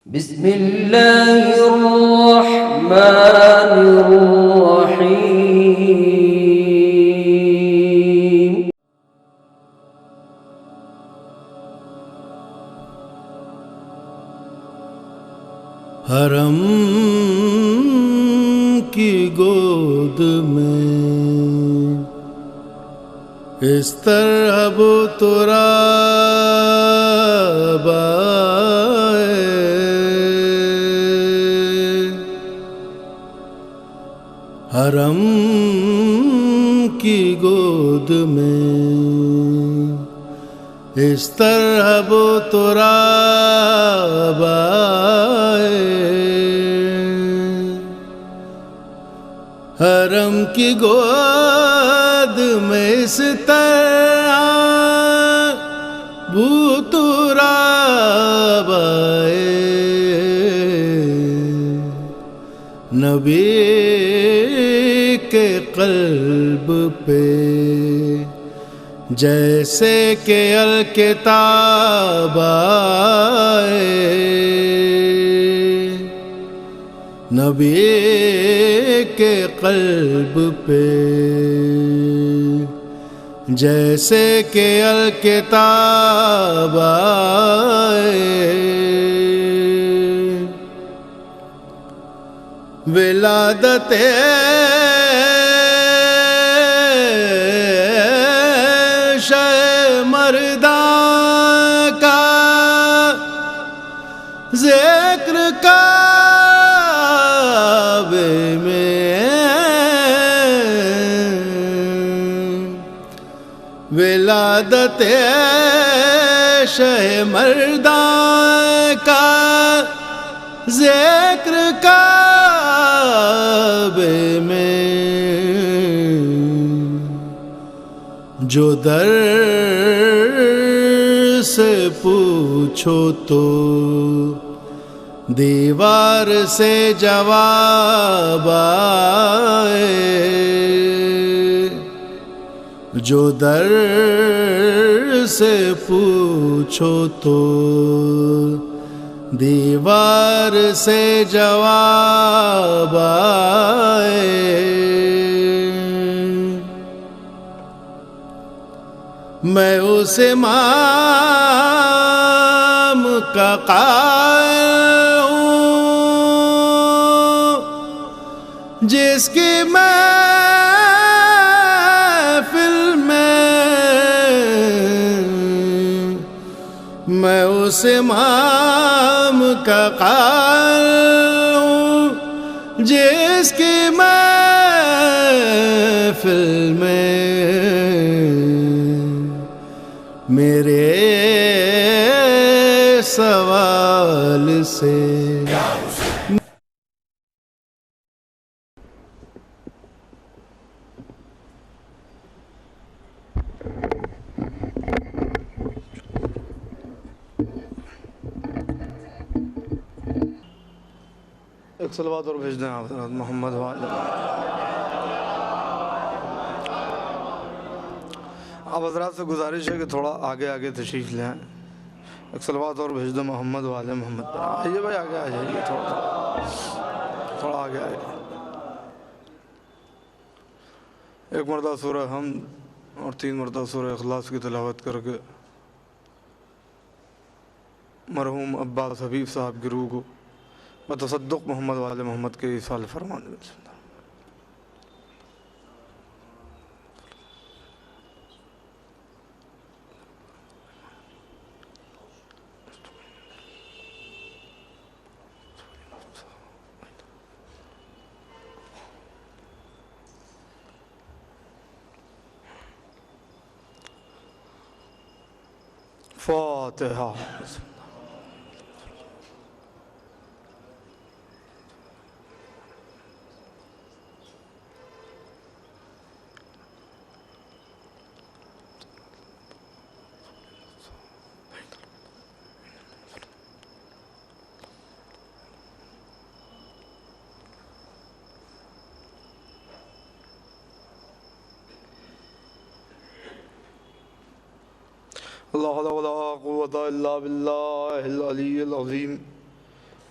بسم اللہ الرحمن الرحیم حرم کی گود میں اس طرح تراب آئے، حرم کی گود میں اس طرح تراب آئے، حرم کی گود میں اس طرح تراب آئے، نبی کے قلب پہ جیسے کہ الکتاب آئے، نبی کے قلب پہ جیسے کہ الکتاب آئے، ولادت مرداں کا ذکر کعبے میں، ولادت شہ مرداں کا ذکر کعبے میں، جو در سے پوچھو تو دیوار سے جواب آئے، جو در سے پوچھو تو دیوار سے جواب آئے، میں اس امام کا قائل ہوں جس کی محفل میں اس امام کا قائل ہوں جس کی محفل میں میرے سوال سے ایک صلوات اور بھیج دیں حضرت محمد وعلیہ۔ آپ حضرات سے گزارش ہے کہ تھوڑا آگے آگے تشریف لیں، ایک صلوات اور بھیج دیں محمد وعلیہ محمد پر۔ آئیے بھائی آگے آ جائیے، تھوڑا آگے آئیے۔ ایک مرتبہ سورہ حمد اور 3 مرتبہ سورہ اخلاص کی تلاوت کر کے مرحوم عباس حبیب صاحب کی روح کو بتصدق محمد والے محمد کے ایصال فرمان میں فاتحہ۔ لا حول ولا قوة إلا بالله العلي العظيم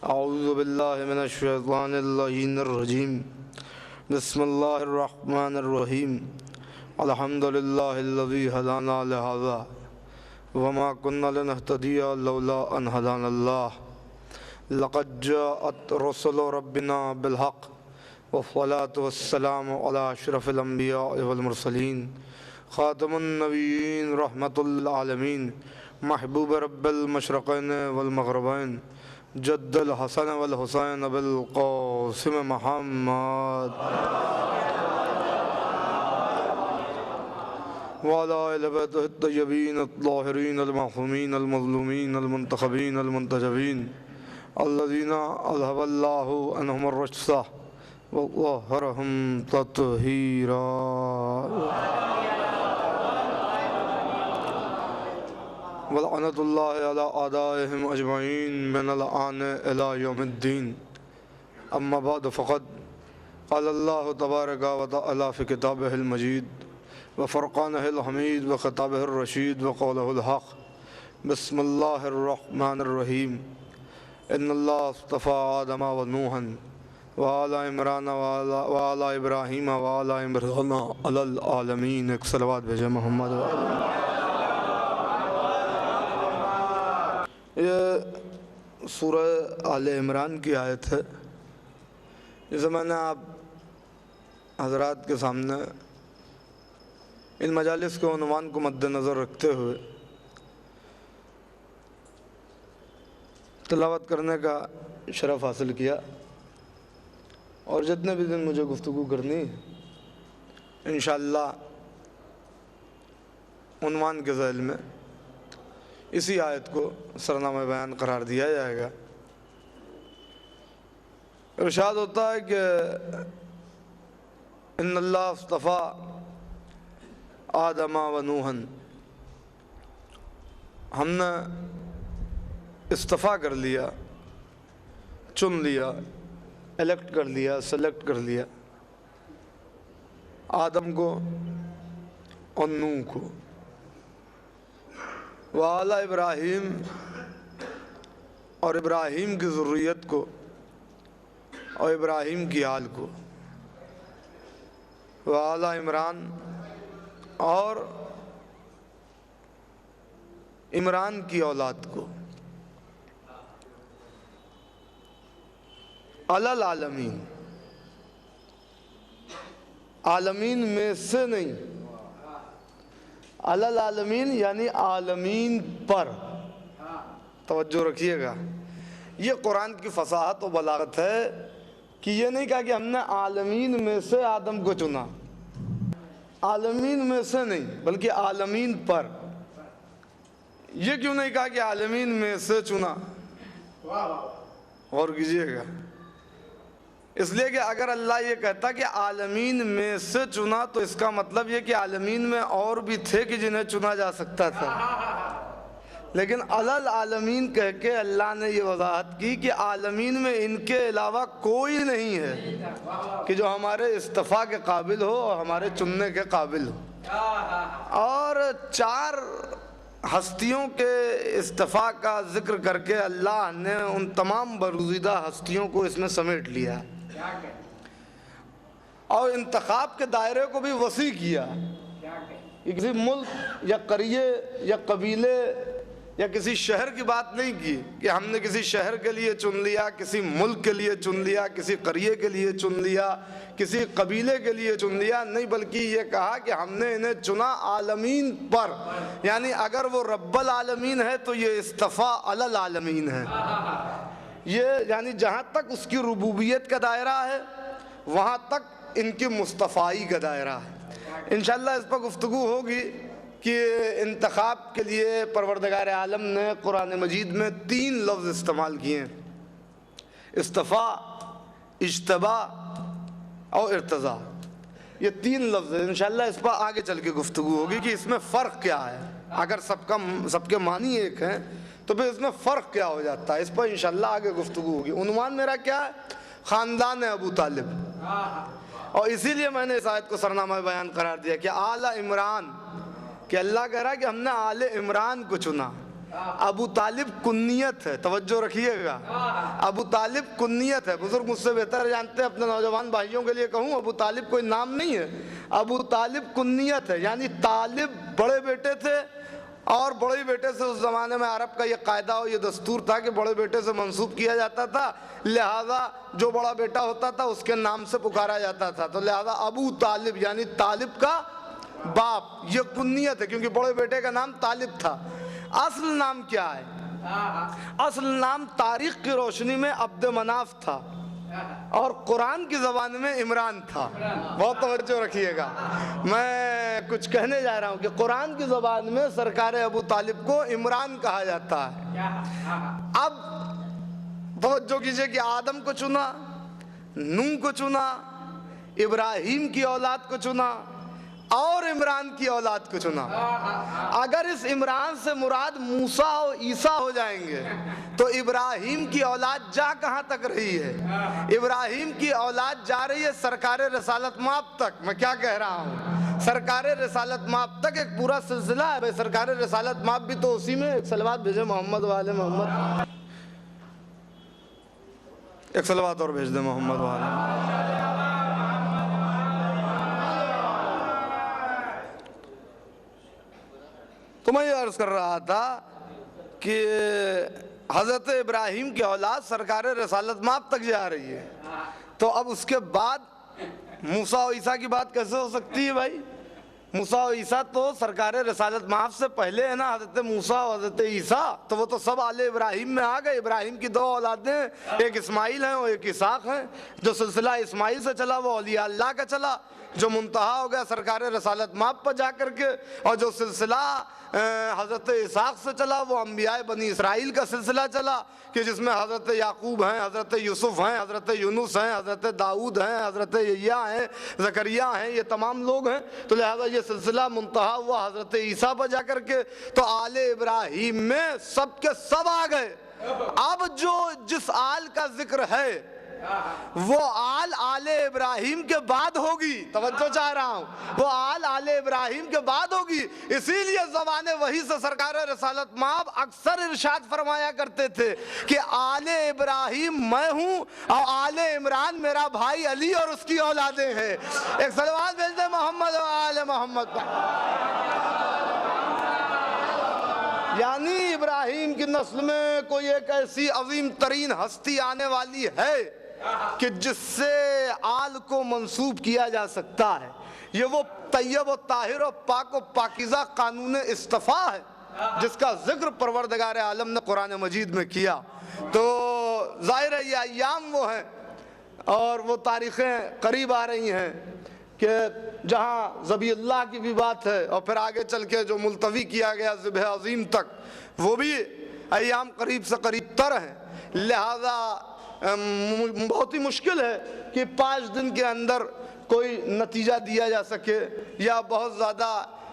اعوذ باللہ من الشیطان اللعین الرجیم بسم اللہ الرحمن الرحیم الحمد للہ الذی ہدانا لہذا وما كنا لنهتدی لولا ان ہدانا اللہ لقد جاءت رسل ربنا بالحق والصلاة والسلام على اشرف الانبیاء والمرسلین خاتم النبیین رحمت للعالمین محبوب رب المشرقین والمغربین جد الحسن والحسین بالقاسم محمد وعلى آل بیتہ الطیبین الطاہرین المعصومین المظلومین المنتخبین المنتجبین الذین اذهب اللہ عنہم الرجس وطہرہم تطہیرا ولعنت اللہ علی اعدائهم اجمعین من الآن الى یوم الدین اما بعد فقد قال اللہ تبارک و تعالی فی کتابہ المجید وفرقانہ الحمید وخطابہ الرشید وقولہ الحق بسم اللہ الرحمن الرحیم ان اللہ اصطفى آدم ونوحا وآل عمران وآل ابراہیم وآل عمران علی العالمین. ایک صلوات بھیجے محمد یہ سورہ آل عمران کی آیت ہے جسے میں نے آپ حضرات کے سامنے ان مجالس کے عنوان کو مد نظر رکھتے ہوئے تلاوت کرنے کا شرف حاصل کیا، اور جتنے بھی دن مجھے گفتگو کرنی انشاءاللہ عنوان کے ذیل میں اسی آیت کو سرنامہ بیان قرار دیا جائے گا. ارشاد ہوتا ہے کہ ان اللہ اصطفیٰ آدم و نوحا، ہم نے استفا کر لیا، چن لیا، الیکٹ کر لیا، سلیکٹ کر لیا آدم کو اور نوح کو، وآل ابراہیم اور ابراہیم کی ذریت کو اور ابراہیم کی آل کو، وآل عمران اور عمران کی اولاد کو، علی العالمین، عالمین میں سے نہیں، علی العالمین یعنی عالمین پر. توجہ رکھیے گا، یہ قرآن کی فصاحت و بلاغت ہے کہ یہ نہیں کہا کہ ہم نے عالمین میں سے آدم کو چنا، عالمین میں سے نہیں بلکہ عالمین پر. یہ کیوں نہیں کہا کہ عالمین میں سے چنا؟ غور کیجئے گا، اس لیے کہ اگر اللہ یہ کہتا کہ عالمین میں سے چنا تو اس کا مطلب یہ کہ عالمین میں اور بھی تھے کہ جنہیں چنا جا سکتا تھا، لیکن علی العالمین کہہ کے اللہ نے یہ وضاحت کی کہ عالمین میں ان کے علاوہ کوئی نہیں ہے کہ جو ہمارے استفاء کے قابل ہو اور ہمارے چننے کے قابل ہو. اور 4 ہستیوں کے استفاء کا ذکر کر کے اللہ نے ان تمام برگزیدہ ہستیوں کو اس میں سمیٹ لیا اور انتخاب کے دائرے کو بھی وسیع کیا. کسی ملک یا قریے یا قبیلے یا کسی شہر کی بات نہیں کی کہ ہم نے کسی شہر کے لیے چن لیا، کسی ملک کے لیے چن لیا، کسی قریے کے لیے چن لیا، کسی قبیلے کے لیے چن لیا، نہیں بلکہ یہ کہا کہ ہم نے انہیں چنا عالمین پر. یعنی اگر وہ رب العالمین ہے تو یہ استفاء علی العالمین ہے. یہ یعنی جہاں تک اس کی ربوبیت کا دائرہ ہے وہاں تک ان کی مصطفائی کا دائرہ ہے. انشاءاللہ اس پر گفتگو ہوگی کہ انتخاب کے لیے پروردگار عالم نے قرآن مجید میں 3 لفظ استعمال کیے ہیں: استفاء، اجتباء اور ارتضاء. یہ 3 لفظ ہیں. انشاءاللہ اس پر آگے چل کے گفتگو ہوگی کہ اس میں فرق کیا ہے. اگر سب کے معنی ایک ہیں تو پھر اس میں فرق کیا ہو جاتا ہے. اس پر انشاءاللہ آگے گفتگو ہوگی. عنوان میرا کیا ہے؟ خاندان ابو طالب. اور اسی لیے میں نے اس آیت کو سرنامہ بیان قرار دیا کہ آل عمران، کہ اللہ کہہ رہا ہے کہ ہم نے آل عمران کو چنا. ابو طالب کنیت ہے، توجہ رکھیے گا، ابو طالب کنیت ہے۔ بزرگ مجھ سے بہتر جانتے ہیں، اپنے نوجوان بھائیوں کے لیے کہوں، ابو طالب کوئی نام نہیں ہے، ابو طالب کنیت ہے، یعنی طالب بڑے بیٹے تھے، اور بڑے بیٹے سے اس زمانے میں عرب کا یہ قاعدہ اور یہ دستور تھا کہ بڑے بیٹے سے منسوب کیا جاتا تھا، لہذا جو بڑا بیٹا ہوتا تھا اس کے نام سے پکارا جاتا تھا، تو لہذا ابو طالب یعنی طالب کا باپ، یہ کنیت ہے کیونکہ بڑے بیٹے کا نام طالب تھا۔ اصل نام کیا ہے؟ اصل نام تاریخ کی روشنی میں عبد مناف تھا، اور قرآن کی زبان میں عمران تھا۔ بہت توجہ رکھیے گا، میں کچھ کہنے جا رہا ہوں کہ قرآن کی زبان میں سرکار ابو طالب کو عمران کہا جاتا ہے۔ اب توجہ کیجئے کہ آدم کو چنا، نوح کو چنا، ابراہیم کی اولاد کو چنا، اور عمران کی اولاد کو چنا۔ اگر اس عمران سے مراد موسیٰ اور عیسیٰ ہو جائیں گے تو ابراہیم کی اولاد جا کہاں تک رہی ہے؟ ابراہیم کی اولاد جا رہی ہے سرکار رسالت مآب تک۔ میں کیا کہہ رہا ہوں؟ سرکار رسالت مآب تک ایک پورا سلسلہ ہے بھائی، سرکار رسالت مآب بھی تو اسی میں۔ ایک صلوات بھیجے محمد والے محمد، ایک صلوات اور بھیج دیں محمد والے۔ تو میں یہ عرض کر رہا تھا کہ حضرت ابراہیم کی اولاد سرکار رسالت مآب تک جا رہی ہے، تو اب اس کے بعد موسیٰ و عیسیٰ کی بات کیسے ہو سکتی ہے بھائی؟ موسیٰ و عیسیٰ تو سرکار رسالت مآب سے پہلے ہے نا، حضرت موسیٰ و حضرت عیسیٰ، تو وہ تو سب آل ابراہیم میں آ گئے۔ ابراہیم کی دو اولادیں، ایک اسماعیل ہیں اور ایک اسحاق ہیں۔ جو سلسلہ اسماعیل سے چلا وہ اولیاء اللہ کا چلا، جو منتہا ہو گیا سرکار رسالت مآب پر جا کر کے، اور جو سلسلہ حضرت اسحاق سے چلا وہ انبیاء بنی اسرائیل کا سلسلہ چلا، کہ جس میں حضرت یعقوب ہیں، حضرت یوسف ہیں، حضرت یونس ہیں، حضرت داؤد ہیں، حضرت یحییٰ ہیں، زکریا ہیں، یہ تمام لوگ ہیں۔ تو لہذا یہ سلسلہ منتہا ہوا حضرت عیسیٰ پر جا کر کے، تو آل ابراہیم میں سب کے سب آ گئے۔ اب جو جس آل کا ذکر ہے وہ آل ابراہیم کے بعد ہوگی، توجہ چاہ رہا ہوں، وہ آل ابراہیم کے بعد ہوگی۔ اسی لیے زبان وحی سے سرکار رسالت مآب اکثر ارشاد فرمایا کرتے تھے کہ آل ابراہیم میں ہوں اور آل عمران میرا بھائی علی اور اس کی اولادیں ہیں۔ ایک صلوات بھیج دیں محمد و آل محمد۔ یعنی ابراہیم کی نسل میں کوئی ایک ایسی عظیم ترین ہستی آنے والی ہے کہ جس سے آل کو منسوب کیا جا سکتا ہے۔ یہ وہ طیب و طاہر و پاک و پاکیزہ قانون اصطفیٰ ہے جس کا ذکر پروردگار عالم نے قرآن مجید میں کیا۔ تو ظاہر ہے یہ ایام وہ ہیں اور وہ تاریخیں قریب آ رہی ہیں کہ جہاں ذبیح اللہ کی بھی بات ہے، اور پھر آگے چل کے جو ملتوی کیا گیا ذبح عظیم تک، وہ بھی ایام قریب سے قریب تر ہیں۔ لہذا بہت ہی مشکل ہے کہ 5 دن کے اندر کوئی نتیجہ دیا جا سکے، یا بہت زیادہ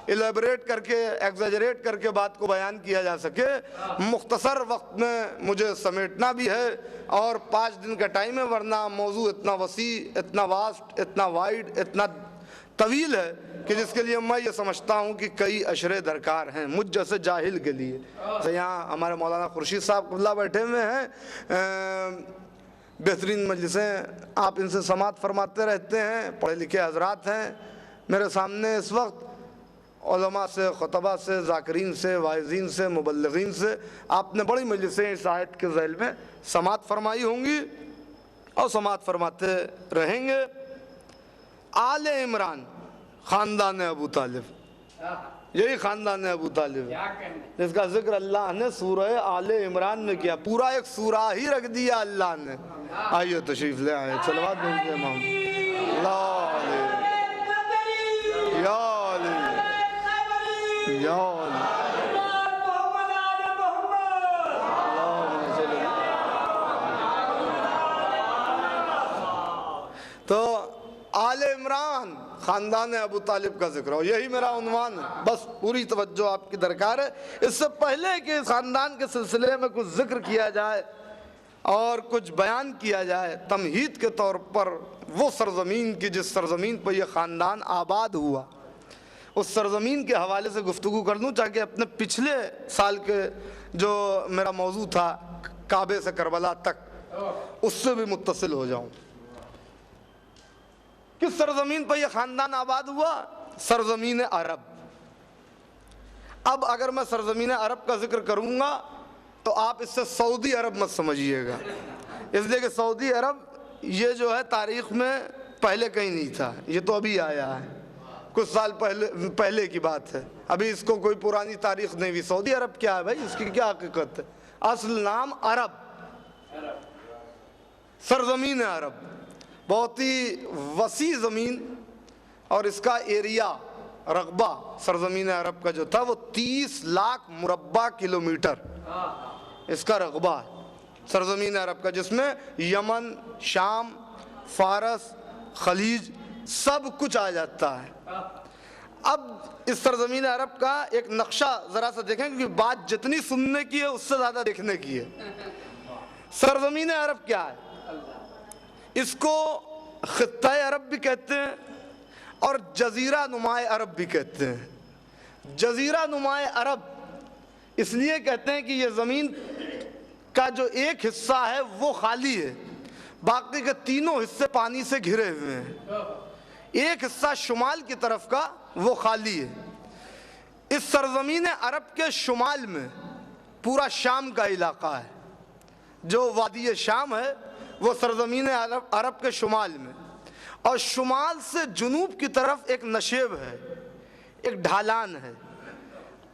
ایلیبریٹ کر کے ایگزیجریٹ کر کے بات کو بیان کیا جا سکے۔ مختصر وقت میں مجھے سمیٹنا بھی ہے، اور 5 دن کا ٹائم ہے، ورنہ موضوع اتنا وسیع، اتنا واسٹ، اتنا وائڈ، اتنا طویل ہے کہ جس کے لیے میں یہ سمجھتا ہوں کہ کئی اشرے درکار ہیں مجھ جیسے جاہل کے لیے۔ تو یہاں ہمارے مولانا خورشید صاحب قبلہ بیٹھے ہوئے ہیں، بہترین مجلسیں آپ ان سے سماعت فرماتے رہتے ہیں، پڑھے لکھے حضرات ہیں۔ میرے سامنے اس وقت علماء سے، خطبہ سے، ذاکرین سے، واعظین سے، مبلغین سے آپ نے بڑی مجلسیں اس آیت کے ذیل میں سماعت فرمائی ہوں گی اور سماعت فرماتے رہیں گے۔ آل عمران خاندان ابو طالب، یہی خاندان ابو طالب جس کا ذکر اللہ نے سورہ آل عمران میں کیا، پورا ایک سورہ ہی رکھ دیا اللہ نے۔ آئیے تشریف لے آئے، صلوات بھیجئے امام اللہ علیہ یا علی یا علی۔ تو آل عمران خاندان ابو طالب کا ذکر ہو، یہی میرا عنوان ہے، بس پوری توجہ آپ کی درکار ہے۔ اس سے پہلے کہ اس خاندان کے سلسلے میں کچھ ذکر کیا جائے اور کچھ بیان کیا جائے، تمہید کے طور پر وہ سرزمین کی جس سرزمین پر یہ خاندان آباد ہوا، اس سرزمین کے حوالے سے گفتگو کر لوں، تاکہ اپنے پچھلے سال کے جو میرا موضوع تھا کعبے سے کربلا تک، اس سے بھی متصل ہو جاؤں۔ کس سرزمین پر یہ خاندان آباد ہوا؟ سرزمین عرب۔ اب اگر میں سرزمین عرب کا ذکر کروں گا تو آپ اس سے سعودی عرب مت سمجھیے گا، اس لیے کہ سعودی عرب یہ جو ہے تاریخ میں پہلے کہیں نہیں تھا، یہ تو ابھی آیا ہے، کچھ سال پہلے کی بات ہے، ابھی اس کو کوئی پرانی تاریخ نہیں ہوئی۔ سعودی عرب کیا ہے بھائی، اس کی کیا حقیقت ہے؟ اصل نام عرب، سرزمین عرب، بہت ہی وسیع زمین، اور اس کا ایریا رقبہ سرزمین عرب کا جو تھا وہ 30 لاکھ مربع کلومیٹر اس کا رقبہ ہے سرزمین عرب کا، جس میں یمن، شام، فارس، خلیج سب کچھ آ جاتا ہے۔ اب اس سرزمین عرب کا ایک نقشہ ذرا سا دیکھیں، کیونکہ بات جتنی سننے کی ہے اس سے زیادہ دیکھنے کی ہے۔ سرزمین عرب کیا ہے؟ اس کو خطہ عرب بھی کہتے ہیں اور جزیرہ نماء عرب بھی کہتے ہیں۔ جزیرہ نماء عرب اس لیے کہتے ہیں کہ یہ زمین کا جو ایک حصہ ہے وہ خالی ہے، باقی کے تینوں حصے پانی سے گھرے ہوئے ہیں، ایک حصہ شمال کی طرف کا وہ خالی ہے۔ اس سرزمین عرب کے شمال میں پورا شام کا علاقہ ہے، جو وادی شام ہے وہ سرزمین عرب کے شمال میں، اور شمال سے جنوب کی طرف ایک نشیب ہے، ایک ڈھالان ہے۔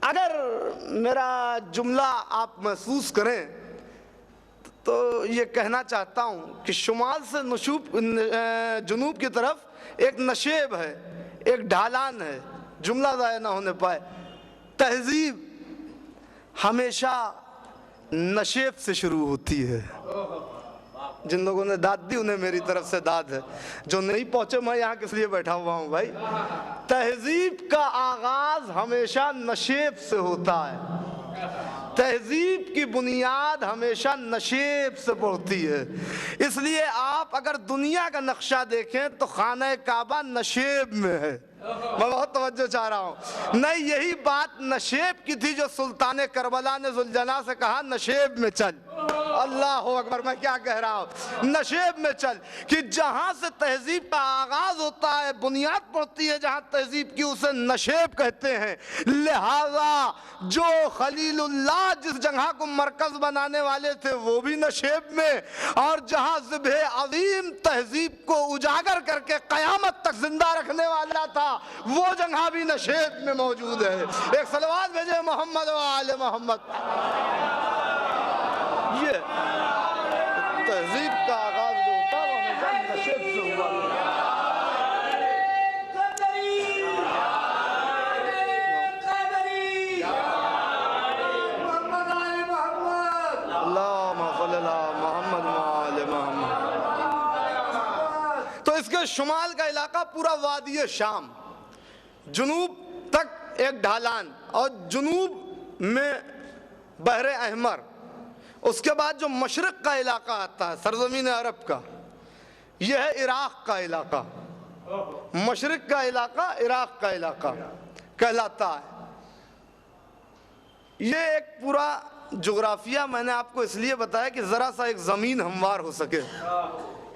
اگر میرا جملہ آپ محسوس کریں تو یہ کہنا چاہتا ہوں کہ شمال سے جنوب کی طرف ایک نشیب ہے، ایک ڈھالان ہے، جملہ ضائع نہ ہونے پائے۔ تہذیب ہمیشہ نشیب سے شروع ہوتی ہے۔ جن لوگوں نے داد دی انہیں میری طرف سے داد ہے، جو نہیں پہنچے میں یہاں کس لیے بیٹھا ہوا ہوں بھائی۔ تہذیب کا آغاز ہمیشہ نشیب سے ہوتا ہے، تہذیب کی بنیاد ہمیشہ نشیب سے پڑتی ہے۔ اس لیے آپ اگر دنیا کا نقشہ دیکھیں تو خانہ کعبہ نشیب میں ہے۔ میں بہت توجہ چاہ رہا ہوں، نہیں یہی بات نشیب کی تھی جو سلطان کربلا نے ذوالجناح سے کہا نشیب میں چل۔ اللہ اکبر، میں کیا کہہ رہا ہوں، نشیب میں چل، کہ جہاں سے تہذیب کا آغاز ہوتا ہے، بنیاد پڑتی ہے جہاں تہذیب کی، اسے نشیب کہتے ہیں۔ لہذا جو خلیل اللہ جس جگہ کو مرکز بنانے والے تھے وہ بھی نشیب میں، اور جہاں ذبح عظیم تہذیب کو اجاگر کر کے قیامت تک زندہ رکھنے والا تھا وہ جگہ بھی نشیب میں موجود ہے۔ ایک صلوات بھیجے محمد و آل محمد۔ یہ تہذیب کا آغاز جو ہوتا ہے وہ ہمیشہ نشیب سے ہوا۔ تو اس کے شمال کا علاقہ پورا وادی شام، جنوب تک ایک ڈھالان، اور جنوب میں بحر احمر۔ اس کے بعد جو مشرق کا علاقہ آتا ہے سرزمین عرب کا، یہ ہے عراق کا علاقہ، مشرق کا علاقہ عراق کا علاقہ کہلاتا ہے۔ یہ ایک پورا جغرافیہ میں نے آپ کو اس لیے بتایا کہ ذرا سا ایک زمین ہموار ہو سکے،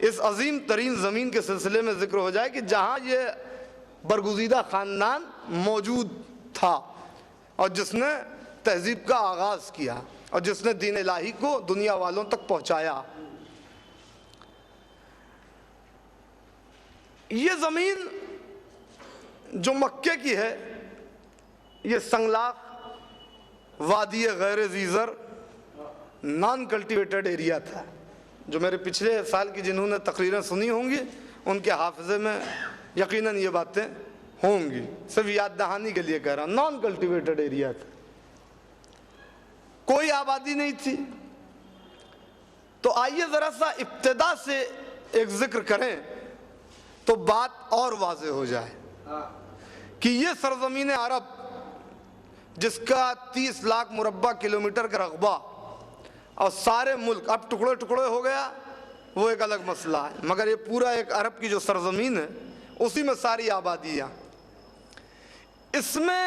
اس عظیم ترین زمین کے سلسلے میں ذکر ہو جائے کہ جہاں یہ برگزیدہ خاندان موجود تھا، اور جس نے تہذیب کا آغاز کیا، اور جس نے دین الہی کو دنیا والوں تک پہنچایا۔ یہ زمین جو مکے کی ہے، یہ سنگلاخ وادی غیر زیزر نان کلٹیویٹڈ ایریا تھا، جو میرے پچھلے سال کی جنہوں نے تقریریں سنی ہوں گی ان کے حافظے میں یقیناً یہ باتیں ہوں گی، صرف یاد دہانی کے لیے کہہ رہا ہوں، نان کلٹیویٹڈ ایریا تھا، کوئی آبادی نہیں تھی۔ تو آئیے ذرا سا ابتدا سے ایک ذکر کریں تو بات اور واضح ہو جائے کہ یہ سرزمین عرب جس کا 30 لاکھ مربع کلومیٹر کا رقبہ، اور سارے ملک اب ٹکڑے ٹکڑے ہو گیا وہ ایک الگ مسئلہ ہے، مگر یہ پورا ایک عرب کی جو سرزمین ہے اسی میں ساری آبادیاں، اس میں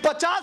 50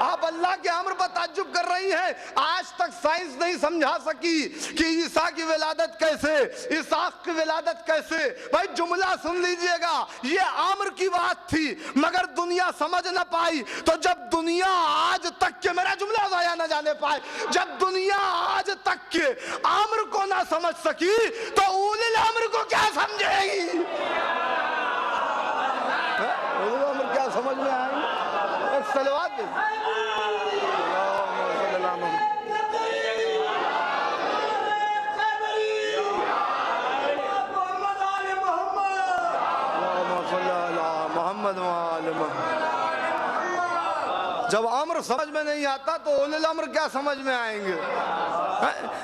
آپ اللہ کے امر پر تعجب کر رہی ہیں. آج تک سائنس نہیں سمجھا سکی کہ عیسیٰ کی ولادت کیسے, اسحاق کی ولادت کیسے. بھائی جملہ سن لیجئے گا, یہ امر کی بات تھی مگر دنیا سمجھ نہ پائی. تو جب دنیا آج تک کے, میرا جملہ ضائع نہ جانے پائے, جب دنیا آج تک کے امر کو نہ سمجھ سکی تو اولی الامر کو کیا سمجھے گی؟ اولی الامر کیا سمجھ میں آئیں گے؟ ایک صلوات دے محمد وآل محمد. جب امر سمجھ میں نہیں آتا تو اولی الامر کیا سمجھ میں آئیں گے؟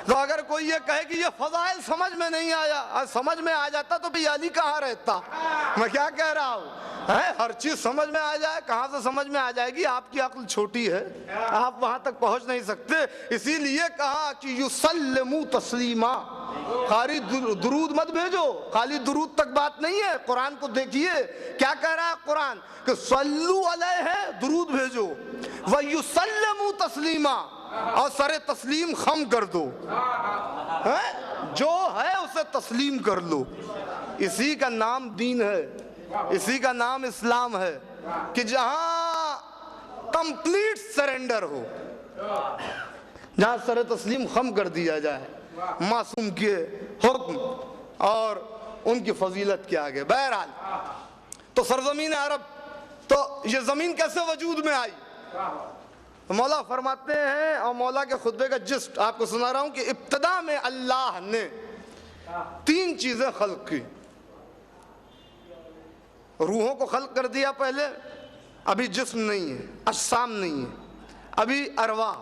تو اگر کوئی یہ کہے کہ یہ فضائل سمجھ میں نہیں آیا, سمجھ میں آ جاتا تو بھی علی کہاں رہتا؟ میں کیا کہہ رہا ہوں, ہر چیز سمجھ میں آ جائے, کہاں سے سمجھ میں آ جائے گی؟ آپ کی عقل چھوٹی ہے, آپ وہاں تک پہنچ نہیں سکتے. اسی لیے کہا کہ یسلموا تسلیما, خالی درود مت بھیجو. خالی درود تک بات نہیں ہے. قرآن کو دیکھیے کیا کہہ رہا ہے قرآن, کہ صلو علیہ, درود بھیجو, وَيُسَلِّمُوا تَسْلِيمًا, اور سر تسلیم خم کر دو. جو ہے اسے تسلیم کر لو. اسی کا نام دین ہے, اسی کا نام اسلام ہے, کہ جہاں کمپلیٹ سرنڈر ہو, جہاں سر تسلیم خم کر دیا جائے معصوم کے حکم اور ان کی فضیلت کے آگے. بہرحال تو سرزمین عرب, تو یہ زمین کیسے وجود میں آئی؟ مولا فرماتے ہیں, اور مولا کے خطبے کا جسٹ آپ کو سنا رہا ہوں, کہ ابتدا میں اللہ نے 3 چیزیں خلق کی. روحوں کو خلق کر دیا پہلے, ابھی جسم نہیں ہے, اجسام نہیں ہے, ابھی ارواح,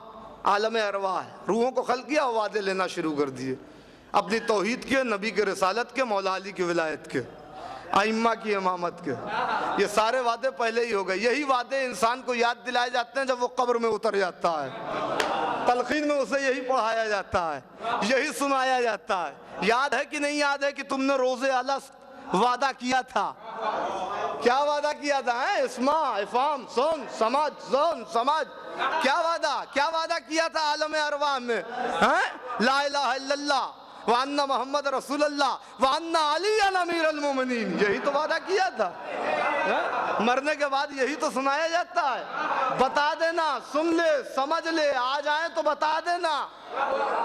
عالم ارواح ہے. روحوں کو خلق کیا, وعدے لینا شروع کر دیے اپنی توحید کے, نبی کے رسالت کے, مولا علی کی ولایت کے, ائمہ کی امامت کے. یہ سارے وعدے پہلے ہی ہو گئے. یہی وعدے انسان کو یاد دلائے جاتے ہیں جب وہ قبر میں اتر جاتا ہے. تلقین میں اسے یہی پڑھایا جاتا ہے, یہی سنایا جاتا ہے. یاد ہے کہ نہیں یاد ہے کہ تم نے روز اعلیٰ وعدہ کیا تھا؟ کیا وعدہ کیا تھا؟ اسمع, افہام, سن, سمجھ, سن, سمجھ. کیا وعدہ کیا تھا عالم ارواح میں؟ لا الہ الا اللہ وَأَنَّ محمد رسول اللہ وَأَنَّ عَلِيًّا أَمِيرَ الْمُؤْمِنِينَ. یہی تو وعدہ کیا تھا. مرنے کے بعد یہی تو سنایا جاتا ہے. بتا دینا, سن لے, سمجھ لے, آ جائیں تو بتا دینا,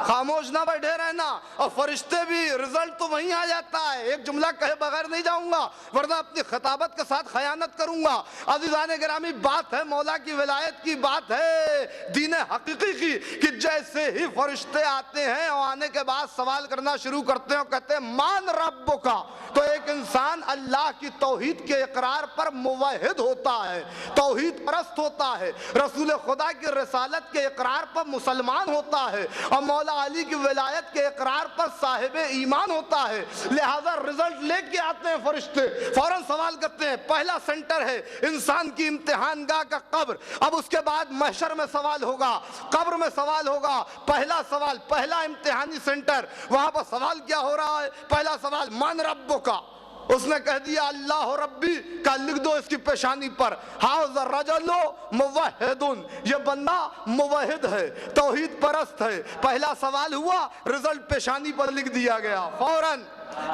خاموش نہ بیٹھے رہنا. اور فرشتے بھی, رزلٹ تو وہیں آ جاتا ہے. ایک جملہ کہے بغیر نہیں جاؤں گا ورنہ اپنی خطابت کے ساتھ خیانت کروں گا. عزیزان گرامی, بات ہے مولا کی ولایت کی, بات ہے دین حقیقی کی, کہ جیسے ہی فرشتے آتے ہیں اور آنے کے بعد سوال کرنا شروع کرتے ہیں اور کہتے ہیں مان رب کا, تو ایک انسان اللہ کی توحید کے اقرار پر موحد ہوتا ہے, توحید پرست ہوتا ہے, رسول خدا کی رسالت کے اقرار پر مسلمان ہوتا ہے, اور مولا علی کی ولایت کے اقرار پر صاحب ایمان ہوتا ہے. لہذا رزلٹ لے کے آتے ہیں فرشتے, فوراً سوال کرتے ہیں. پہلا سنٹر ہے انسان کی امتحان گاہ کا قبر. اب اس کے بعد محشر میں سوال ہوگا, قبر میں سوال ہوگا. پہلا سوال, پہلا امتحانی سنٹر, وہاں پر سوال کیا ہو رہا ہے؟ پہلا سوال مان ربو کا. اس نے کہہ دیا اللہ ربی کا, لکھ دو اس کی پیشانی پر, ھذا الرجل موحد, یہ بندہ موحد ہے, توحید پرست ہے. پہلا سوال ہوا, رزلٹ پیشانی پر لکھ دیا گیا فوراً.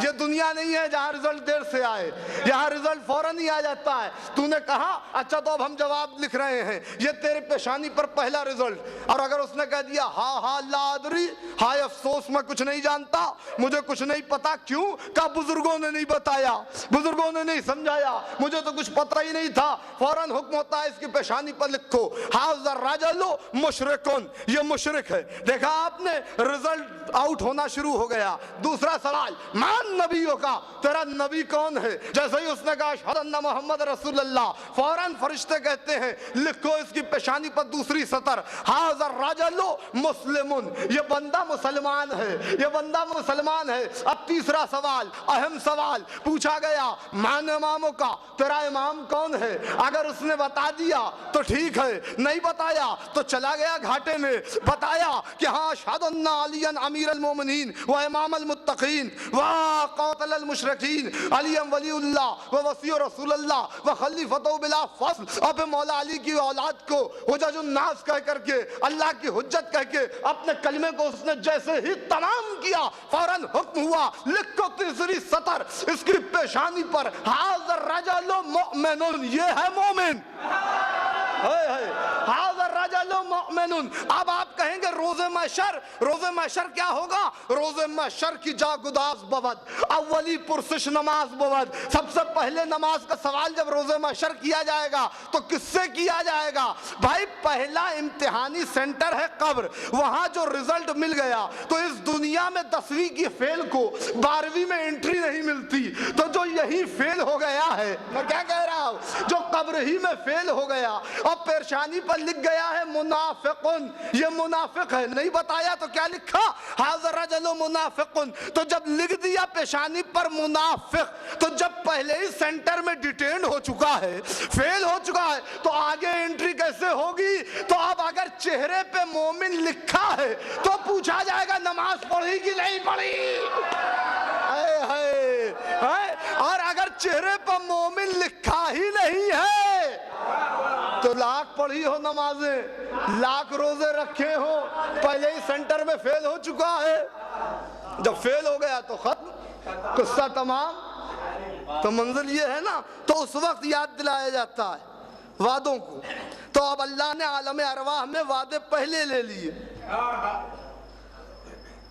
یہ دنیا نہیں ہے جہاں رزلٹ دیر سے آئے, یہاں رزلٹ فوراً ہی آ جاتا ہے. تو نے کہا اچھا تو اب ہم جواب لکھ رہے ہیں, یہ تیرے پیشانی پر پہلا رزلٹ. اور اگر اس نے کہہ دیا ہاں لا ادری, ہائے افسوس میں کچھ نہیں جانتا, مجھے کچھ نہیں پتا. کیوں؟ کہ بزرگوں نے نہیں بتایا, بزرگوں نے نہیں سمجھایا, مجھے تو کچھ پتہ ہی نہیں تھا. فوراً حکم ہوتا ہے اس کی پیشانی پر لکھو ھذا الرجل مشرکن, یہ مشرک ہے. دیکھا آپ نے, رزلٹ آؤٹ ہونا شروع ہو گیا. دوسرا سوال مان نبیوں کا, تیرا نبی کون ہے؟ جیسے ہی اس نے کہا اشہد ان محمد رسول اللہ, فوراً فرشتے کہتے ہیں لکھو اس کی پیشانی پر دوسری سطر ھذا الرجل مسلمن, یہ بندہ مسلمان ہے, یہ بندہ مسلمان ہے. اب تیسرا سوال, اہم سوال پوچھا گیا مان اماموں کا, تیرا امام کون ہے؟ اگر اس نے بتا دیا تو ٹھیک ہے, نہیں بتایا تو چلا گیا گھاٹے میں. بتایا کہ ہاں اشہد ان علی امیر المومنین و امام المتقین و قاتل المشرکین علی ولی اللہ و وصی رسول اللہ و خلیفۃ بلا فصل. اب مولا علی کی اولاد کو حجج الناس کہہ کر کے اللہ کی حجت کہہ کے اپنے کلمے کو اس نے جیسے ہی تمام کیا فوراً حکم ہوا لکھو تیسری سطر اس کی پیشانی پر ھذا الرجل مؤمن, یہ ہے مومن. ھذا الرجل مؤمن. اب آپ کہیں گے روز محشر کیا ہوگا؟ روز محشر کی جا گداز بود, اولی پرسش نماز بود. سب سے پہلے نماز کا سوال جب روز محشر کیا جائے گا تو کس سے کیا جائے گا؟ بھائی پہلا امتحانی سینٹر ہے قبر. وہاں جو رزلٹ مل گیا تو اس دنیا میں 10ویں کی فیل کو 12ویں میں انٹری نہیں ملتی. تو جو یہی فیل ہو گیا ہے, میں کیا کہہ رہا ہوں, جو قبر ہی میں فیل ہو گیا اور پیرشانی پر لکھ گیا ہے منافقن, یہ منافق ہے. نہیں بتایا تو کیا لکھا؟ ھذا الرجل منافقن. تو جب لکھ دیا پیشانی پر منافق, تو جب پہلے ہی سینٹر میں ڈیٹینڈ ہو چکا ہے, فیل ہو چکا ہے, تو آگے انٹری کیسے ہوگی؟ تو اب اگر چہرے پہ مومن لکھا ہے تو پوچھا جائے گا نماز پڑھی کہ نہیں پڑھی. اور اگر چہرے پر مومن لکھا ہی نہیں ہے تو لاکھ پڑھی ہو نمازیں, لاکھ روزے رکھے ہو, پہلے ہی سینٹر میں فیل ہو چکا ہے. جب فیل ہو گیا تو ختم, قصہ تمام. تو منزل یہ ہے نا, تو اس وقت یاد دلایا جاتا ہے وعدوں کو. تو اب اللہ نے عالم ارواح میں وعدے پہلے لے لیے.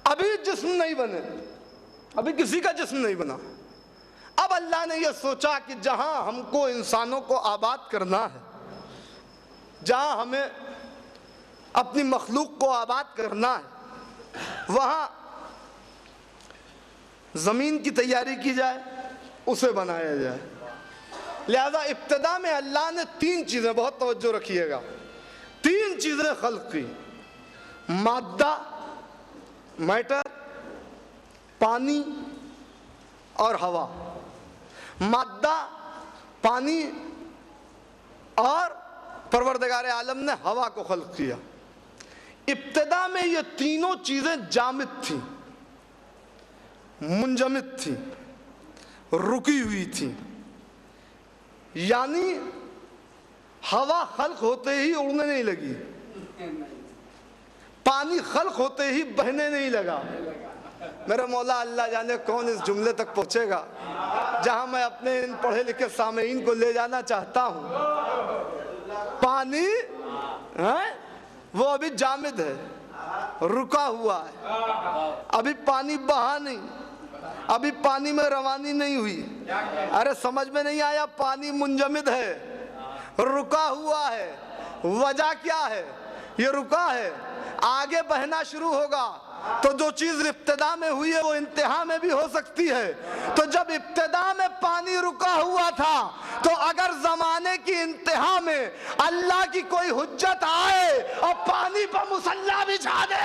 ابھی جسم نہیں بنے, ابھی کسی کا جسم نہیں بنا. اب اللہ نے یہ سوچا کہ جہاں ہم کو انسانوں کو آباد کرنا ہے, جہاں ہمیں اپنی مخلوق کو آباد کرنا ہے, وہاں زمین کی تیاری کی جائے, اسے بنایا جائے. لہذا ابتدا میں اللہ نے 3 چیزیں, بہت توجہ رکھیے گا, 3 چیزیں خلق کی. مادہ, میٹر, پانی اور ہوا. مادہ, پانی اور پروردگار عالم نے ہوا کو خلق کیا. ابتدا میں یہ تینوں چیزیں جامد تھیں, منجمد تھیں, رکی ہوئی تھیں. یعنی ہوا خلق ہوتے ہی اڑنے نہیں لگی, پانی خلق ہوتے ہی بہنے نہیں لگا. میرے مولا اللہ جانے کون اس جملے تک پہنچے گا جہاں میں اپنے ان پڑھے لکھے سامعین کو لے جانا چاہتا ہوں. پانی وہ ابھی جامد ہے, رکا ہوا ہے, ابھی پانی بہا نہیں, ابھی پانی میں روانی نہیں ہوئی. ارے سمجھ میں نہیں آیا؟ پانی منجمد ہے, رکا ہوا ہے. وجہ کیا ہے؟ یہ رکا ہے, آگے بہنا شروع ہوگا. تو جو چیز ابتدا میں ہوئی ہے وہ انتہا میں بھی ہو سکتی ہے. تو جب ابتدا میں پانی رکا ہوا تھا تو اگر زمانے کی انتہا میں اللہ کی کوئی حجت آئے اور پانی پر مصلی بچھا دے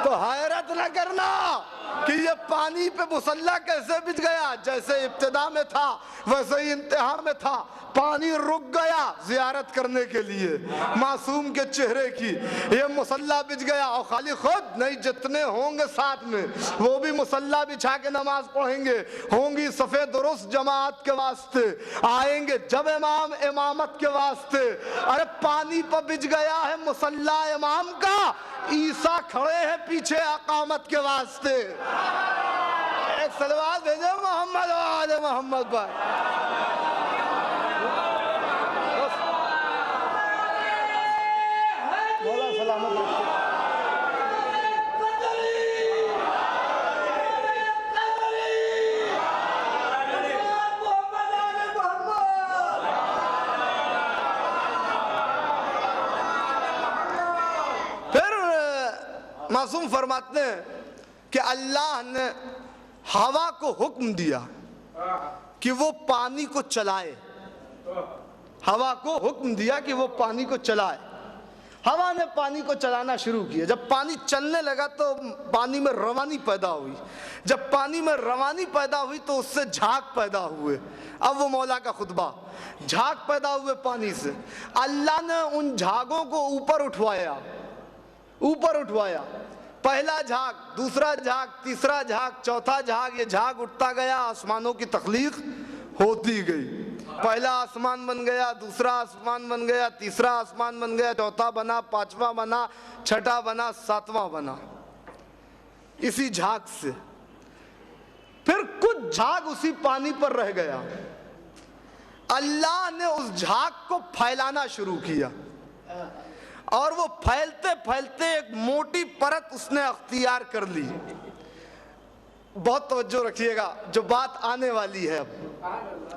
تو حیرت نہ کرنا کہ یہ پانی پہ مصلی کیسے بچھ گیا. جیسے ابتدا میں تھا ویسے ہی انتہا میں تھا. پانی رک گیا زیارت کرنے کے لیے معصوم کے چہرے کی, یہ مصلی بچھ گیا. اور خالی خود نہیں, جتنے ہوں گے ساتھ میں وہ بھی مصلی بچھا کے نماز پڑھیں گے. ہوں گی صفے درست جماعت کے واسطے, آئیں گے جب امام امامت کے واسطے. ارے پانی پر بچھ گیا ہے مصلی امام کا, عیسیٰ کھڑے ہیں پیچھے اقامت کے واسطے. ایک صلوات بھیجو محمد و آل محمد بھائی. مولا سلامت رکھے. پھر معصوم فرماتے ہیں کہ اللہ نے ہوا کو حکم دیا کہ وہ پانی کو چلائے. ہوا کو حکم دیا کہ وہ پانی کو چلائے. ہوا نے پانی کو چلانا شروع کیا. جب پانی چلنے لگا تو پانی میں روانی پیدا ہوئی. جب پانی میں روانی پیدا ہوئی تو اس سے جھاگ پیدا ہوئے. اب وہ مولا کا خطبہ, جھاگ پیدا ہوئے پانی سے. اللہ نے ان جھاگوں کو اوپر اٹھوایا, اوپر اٹھوایا. پہلا جھاگ، دوسرا جھاگ، تیسرا جھاگ، چوتھا جھاگ، یہ جھاگ اٹھتا گیا، آسمانوں کی تخلیق ہوتی گئی۔ پہلا آسمان بن گیا، دوسرا آسمان بن گیا، تیسرا آسمان بن گیا، چوتھا بنا، پانچواں بنا، چھٹا بنا، ساتواں بنا، اسی جھاگ سے۔ پھر کچھ جھاگ اسی پانی پر رہ گیا، اللہ نے اس جھاگ کو پھیلانا شروع کیا، اور وہ پھیلتے پھیلتے ایک موٹی پرت اس نے اختیار کر لی۔ بہت توجہ رکھیے گا، جو بات آنے والی ہے اب،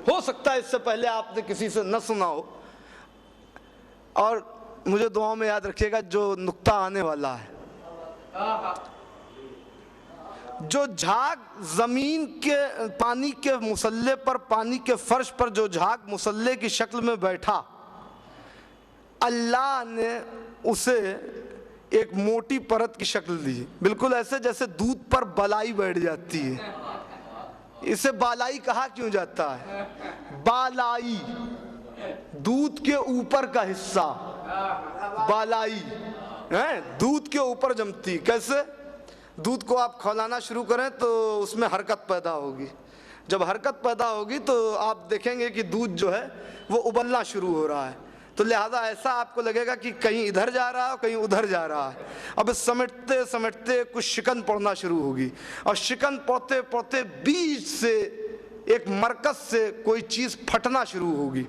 ہو سکتا ہے اس سے پہلے آپ نے کسی سے نہ سنا ہو، اور مجھے دعاؤں میں یاد رکھیے گا جو نقطہ آنے والا ہے۔ جو جھاگ زمین کے پانی کے مسلح پر، پانی کے فرش پر جو جھاگ مسلح کی شکل میں بیٹھا، اللہ نے اسے ایک موٹی پرت کی شکل دی، بالکل ایسے جیسے دودھ پر بالائی بیٹھ جاتی ہے۔ اسے بالائی کہا کیوں جاتا ہے؟ بالائی، دودھ کے اوپر کا حصہ، بالائی دودھ کے اوپر جمتی۔ کیسے؟ دودھ کو آپ کھولانا شروع کریں تو اس میں حرکت پیدا ہوگی، جب حرکت پیدا ہوگی تو آپ دیکھیں گے کہ دودھ جو ہے وہ ابلنا شروع ہو رہا ہے، تو لہذا ایسا آپ کو لگے گا کہ کہیں ادھر جا رہا ہے کہیں ادھر جا رہا ہے۔ اب سمٹتے سمٹتے کچھ شکن پڑنا شروع ہوگی، اور شکن پڑتے پڑتے بیچ سے ایک مرکز سے کوئی چیز پھٹنا شروع ہوگی۔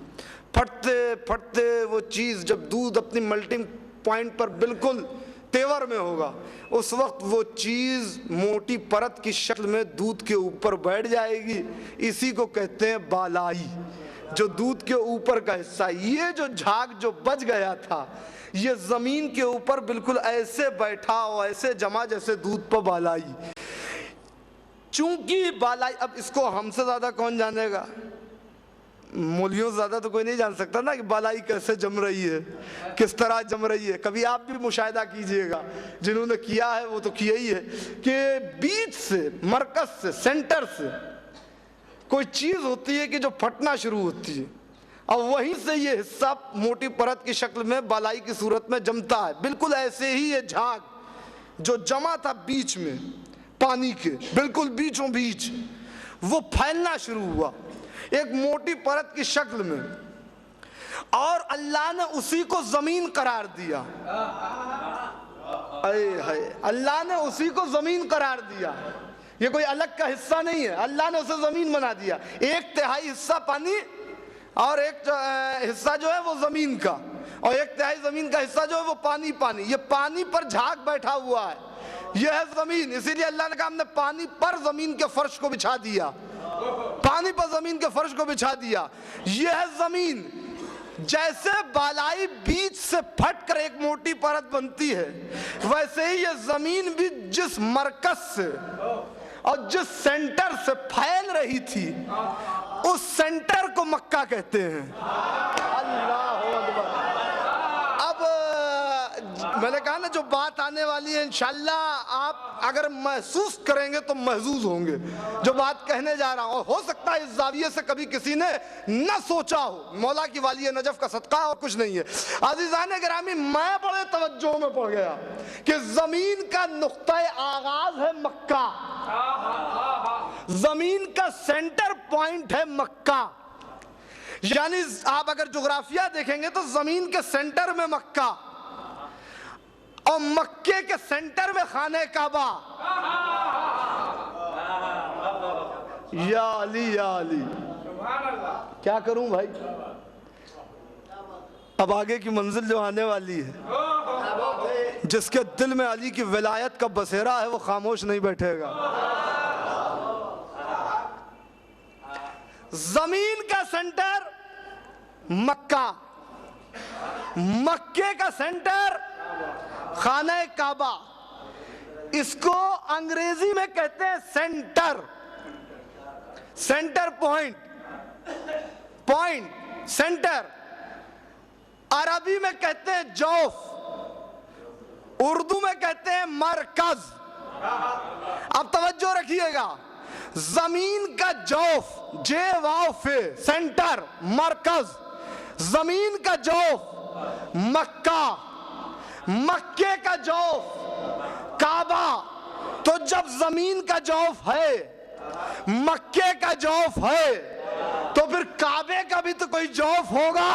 پھٹتے پھٹتے وہ چیز جب دودھ اپنی ملٹنگ پوائنٹ پر بالکل تیور میں ہوگا، اس وقت وہ چیز موٹی پرت کی شکل میں دودھ کے اوپر بیٹھ جائے گی۔ اسی کو کہتے ہیں بالائی، جو دودھ کے اوپر کا حصہ۔ یہ جو جھاگ جو بچ گیا تھا، یہ زمین کے اوپر بالکل ایسے بیٹھا اور ایسے جمع جیسے دودھ پر بالائی۔ چونکہ بالائی، اب اس کو ہم سے زیادہ کون جانے گا؟ مولیوں سے زیادہ تو کوئی نہیں جان سکتا نا کہ بالائی کیسے جم رہی ہے، کس طرح جم رہی ہے۔ کبھی آپ بھی مشاہدہ کیجئے گا، جنہوں نے کیا ہے وہ تو کیا ہی ہے، کہ بیچ سے، مرکز سے، سینٹر سے کوئی چیز ہوتی ہے کہ جو پھٹنا شروع ہوتی ہے، اور وہیں سے یہ حصہ موٹی پرت کی شکل میں بالائی کی صورت میں جمتا ہے۔ بالکل ایسے ہی یہ جھاگ جو جمع تھا بیچ میں پانی کے بالکل بیچوں بیچ، وہ پھیلنا شروع ہوا ایک موٹی پرت کی شکل میں، اور اللہ نے اسی کو زمین قرار دیا۔ اللہ نے اسی کو زمین قرار دیا، یہ کوئی الگ کا حصہ نہیں ہے، اللہ نے اسے زمین بنا دیا۔ 1/3 حصہ پانی اور ایک حصہ جو ہے وہ زمین کا، اور 1/3 زمین کا حصہ جو ہے وہ پانی۔ پانی، یہ پانی پر جھاگ بیٹھا ہوا ہے، یہ ہے زمین۔ اسی لیے اللہ نے کہا ہم نے پانی پر زمین کے فرش کو بچھا دیا، پانی پر زمین کے فرش کو بچھا دیا۔ یہ ہے زمین۔ جیسے بالائی بیچ سے پھٹ کر ایک موٹی پرت بنتی ہے، ویسے ہی یہ زمین بھی جس مرکز سے اور جس سینٹر سے پھیل رہی تھی، اس سینٹر کو مکہ کہتے ہیں۔ اللہ اکبر۔ اب میں نے کہا نا جو بات آنے والی ہے انشاءاللہ آپ اگر محسوس کریں گے تو محظوظ ہوں گے جو بات کہنے جا رہا ہوں، اور ہو سکتا ہے اس زاویے سے کبھی کسی نے نہ سوچا ہو۔ مولا کی والی نجف کا صدقہ اور کچھ نہیں ہے۔ عزیزان گرامی، میں بڑے توجہ میں پڑ گیا کہ زمین کا نقطہ آغاز ہے مکہ، زمین کا سینٹر پوائنٹ ہے مکہ۔ یعنی آپ اگر جغرافیہ دیکھیں گے تو زمین کے سینٹر میں مکہ، اور مکے کے سینٹر میں خانہ کعبہ۔ یا علی یا علی، کیا کروں بھائی، اب آگے کی منزل جو آنے والی ہے، جس کے دل میں علی کی ولایت کا بسیرا ہے وہ خاموش نہیں بیٹھے گا۔ زمین کا سینٹر مکہ، مکے کا سینٹر خانہ کعبہ۔ اس کو انگریزی میں کہتے ہیں centre, centre point, point centre. عربی میں کہتے ہیں جوف، اردو میں کہتے ہیں مرکز۔ اب توجہ رکھیے گا، زمین کا جوف، جے واو فے، سینٹر مرکز، زمین کا جوف مکہ، مکے کا جوف کعبہ تو جب زمین کا جوف ہے، مکے کا جوف ہے، تو پھر کعبے کا بھی تو کوئی جوف ہوگا۔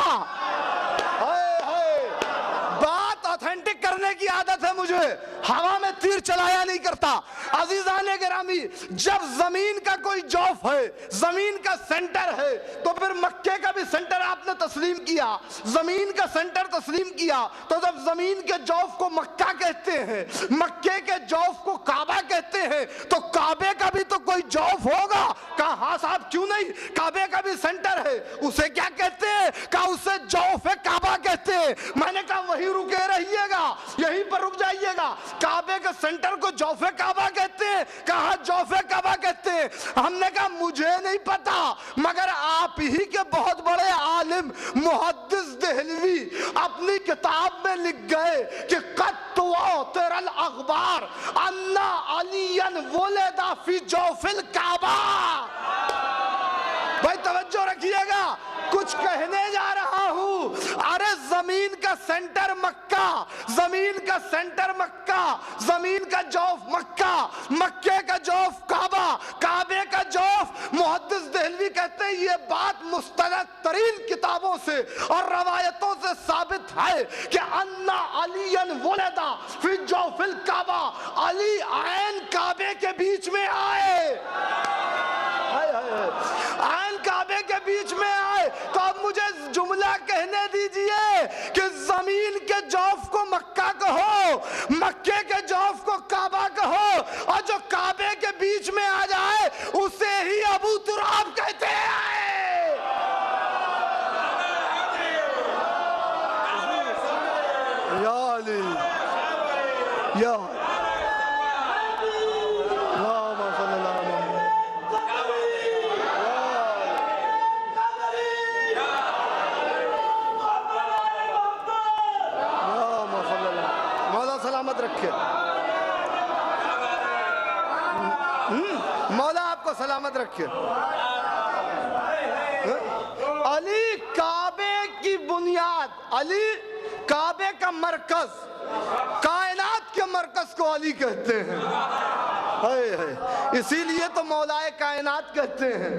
بات آتھینٹک کرنے کی عادت ہے مجھے، ہوا میں تیر چلایا نہیں کرتا۔ عزیزان گرامی، جب زمین کا کوئی جوف ہے، زمین کا سینٹر ہے، تو پھر مکے کا بھی سینٹر آپ نے تسلیم کیا، زمین کا سینٹر تسلیم کیا، تو جب زمین کے جوف کو مکہ کہتے ہیں، مکے کے جوف کو کعبہ کہتے ہیں، تو کعبے کا بھی تو کوئی جوف ہوگا۔ کہا ہاں صاحب کیوں نہیں، کعبے کا بھی سینٹر ہے، اسے کیا کہتے ہیں؟ کہا اسے جوف کعبہ کہتے ہیں۔ میں نے کہا وہی رکے رہیے گا، یہیں پر رک جائیے گا، کعبے کے سینٹر کو جوف کعبہ کہتے ہیں؟ کہا جوف کعبہ کہتے ہیں۔ ہم نے کہا مجھے نہیں پتا، مگر آپ ہی کے بہت بڑے عالم محدث دہلوی اپنی کتاب میں لکھ گئے کہ قد تواتر الاخبار ان علی ولد فی جوف الکعبہ۔ بھائی توجہ رکھیے گا، کچھ کہنے جا رہا ہوں۔ ارے زمین کا سینٹر مکہ، زمین کا سینٹر مکہ، زمین کا جوف مکہ، مکے کا جوف کعبہ، کعبے کا جوف محدث دہلوی کہتے ہیں یہ بات مستند ترین کتابوں سے اور روایتوں سے ثابت ہے کہ ان علی ولد فی جوف الکعبہ، علی عین کعبے کے بیچ میں آئے، عین کعبے کے بیچ میں آئے۔ تو اب مجھے جملہ کہنے دیجئے کہ زمین کے جوف کو مکہ کہو، مکے کے جوف کو کعبہ کہو، اور جو کعبے کے بیچ میں آ جائے اسے ہی ابو تراب کہتے ہیں۔ یا علی، یا سلامت رکھے، مولا آپ کو سلامت رکھے۔ علی کعبے کی بنیاد، علی کعبے کا مرکز، کائنات کے مرکز کو علی کہتے ہیں۔ اسی لیے تو مولا کائنات کہتے ہیں،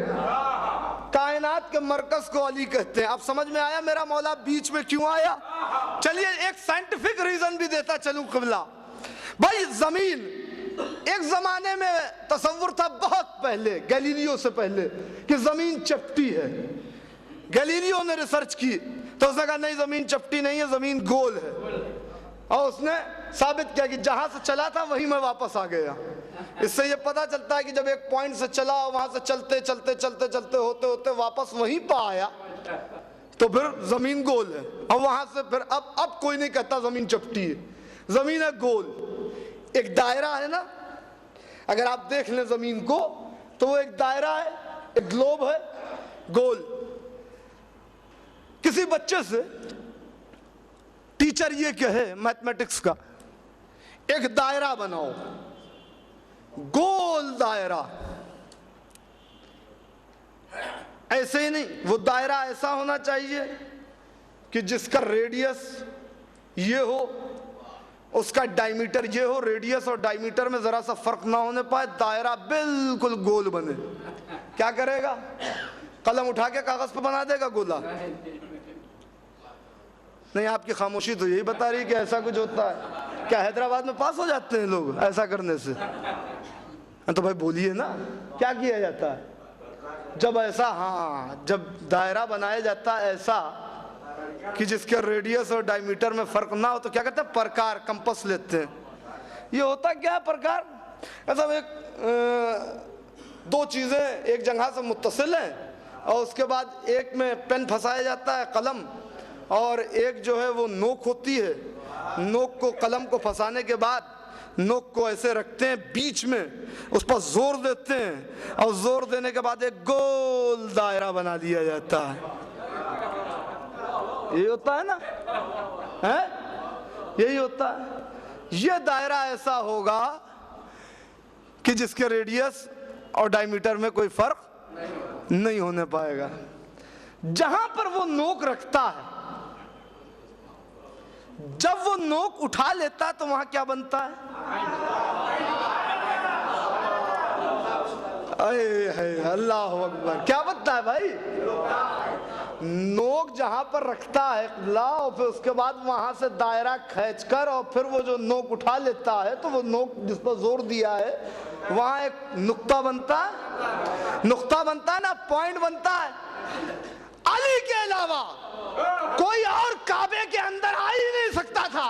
کائنات کے مرکز کو علی کہتے ہیں۔ اب سمجھ میں آیا میرا مولا بیچ میں کیوں آیا؟ چلیے ایک سائنٹیفک ریزن بھی دیتا چلوں قبلہ۔ بھائی زمین، ایک زمانے میں تصور تھا بہت پہلے، گیلیلیو سے پہلے، کہ زمین چپٹی ہے۔ گیلیلیو نے ریسرچ کی تو اس نے کہا نہیں زمین چپٹی نہیں ہے، زمین گول ہے، اور اس نے ثابت کیا کہ جہاں سے چلا تھا وہیں میں واپس آ گیا۔ اس سے یہ پتا چلتا ہے کہ جب ایک پوائنٹ سے چلا، وہاں سے چلتے چلتے چلتے چلتے ہوتے ہوتے واپس وہیں پہ آیا تو پھر زمین گول ہے، اور وہاں سے پھر اب کوئی نہیں کہتا زمین چپٹی ہے، زمین ہے گول۔ ایک دائرہ ہے نا، اگر آپ دیکھ لیں زمین کو تو وہ ایک دائرہ ہے، ایک گلوب ہے گول۔ کسی بچے سے ٹیچر یہ کہے میتھمیٹکس کا ایک دائرہ بناؤ، گول دائرہ، ایسے ہی نہیں، وہ دائرہ ایسا ہونا چاہیے کہ جس کا ریڈیس یہ ہو، اس کا ڈائیمیٹر یہ ہو، ریڈیس اور ڈائیمیٹر میں ذرا سا فرق نہ ہونے پائے، دائرہ بالکل گول بنے۔ کیا کرے گا؟ قلم اٹھا کے کاغذ پہ بنا دے گا گولا؟ نہیں، آپ کی خاموشی تو یہی بتا رہی کہ ایسا کچھ ہوتا ہے۔ کیا حیدرآباد میں پاس ہو جاتے ہیں لوگ ایسا کرنے سے؟ تو بھائی بولیے نا، کیا کیا جاتا ہے جب ایسا؟ ہاں، جب دائرہ بنایا جاتا ہے ایسا کہ جس کے ریڈیس اور ڈائیمیٹر میں فرق نہ ہو تو کیا کہتے ہیں؟ پرکار، کمپس لیتے ہیں۔ یہ ہوتا کیا ہے پرکار؟ ایسا ایک دو چیزیں ایک جگہ سے متصل ہیں، اور اس کے بعد ایک میں پین پھنسایا جاتا ہے، قلم، اور ایک جو ہے وہ نوک ہوتی ہے، نوک کو قلم کو پھنسانے کے بعد نوک کو ایسے رکھتے ہیں بیچ میں، اس پر زور دیتے ہیں، اور زور دینے کے بعد ایک گول دائرہ بنا دیا جاتا ہے۔ یہی ہوتا ہے نا، یہی ہوتا ہے۔ یہ دائرہ ایسا ہوگا کہ جس کے ریڈیس اور ڈائیمیٹر میں کوئی فرق نہیں ہونے پائے گا۔ جہاں پر وہ نوک رکھتا ہے، جب وہ نوک اٹھا لیتا ہے تو وہاں کیا بنتا ہے؟ اللہ اکبر، کیا بتتا ہے بھائی؟ نوک جہاں پر رکھتا ہے قبلہ، اور پھر اس کے بعد وہاں سے دائرہ کھینچ کر اور پھر وہ جو نوک اٹھا لیتا ہے، تو وہ نوک جس پر زور دیا ہے وہاں ایک نقطہ بنتا ہے، نقطہ بنتا ہے نا، پوائنٹ بنتا ہے۔ علی کے علاوہ کوئی اور کعبے کے اندر آ ہی نہیں سکتا تھا۔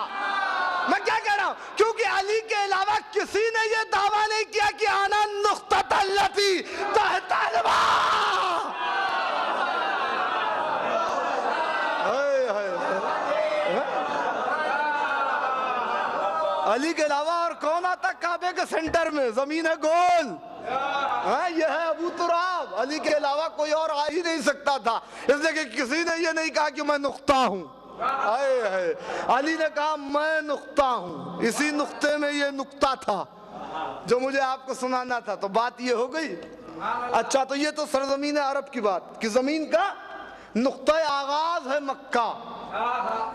میں کیا کہہ رہا ہوں؟ کیونکہ علی کے علاوہ کسی نے یہ دعویٰ نہیں کیا کہ آنا نقطۃ التی تحت الماء۔ علی کے علاوہ اور کون آتا کعبے کے سینٹر میں؟ زمین ہے گول، یہ ہے ابو تراب، علی کے علاوہ کوئی اور آ ہی نہیں سکتا تھا، اس لیے کہ کسی نے یہ نہیں کہا کہ میں نقطہ ہوں۔ علی نے کہا میں نقطہ ہوں، اسی نقطے میں یہ نقطہ تھا جو مجھے آپ کو سنانا تھا۔ تو بات یہ ہو گئی۔ اچھا، تو یہ تو سرزمین عرب کی بات کہ زمین کا نقطہ آغاز ہے مکہ،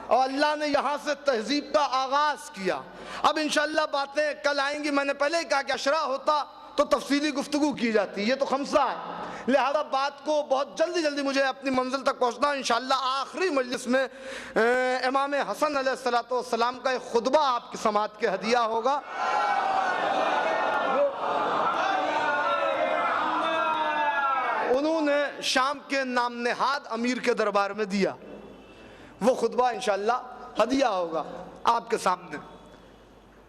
اور اللہ نے یہاں سے تہذیب کا آغاز کیا۔ اب انشاءاللہ باتیں کل آئیں گی۔ میں نے پہلے ہی کہا کہ عشرہ ہوتا تو تفصیلی گفتگو کی جاتی، یہ تو خمسہ ہے، لہذا بات کو بہت جلدی مجھے اپنی منزل تک پہنچنا۔ انشاءاللہ آخری مجلس میں امام حسن علیہ السلام کا ایک خطبہ آپ کی سماعت کے ہدیہ ہوگا۔ انہوں نے شام کے نام نہاد امیر کے دربار میں دیا، وہ خطبہ انشاءاللہ ہدیہ ہوگا آپ کے سامنے،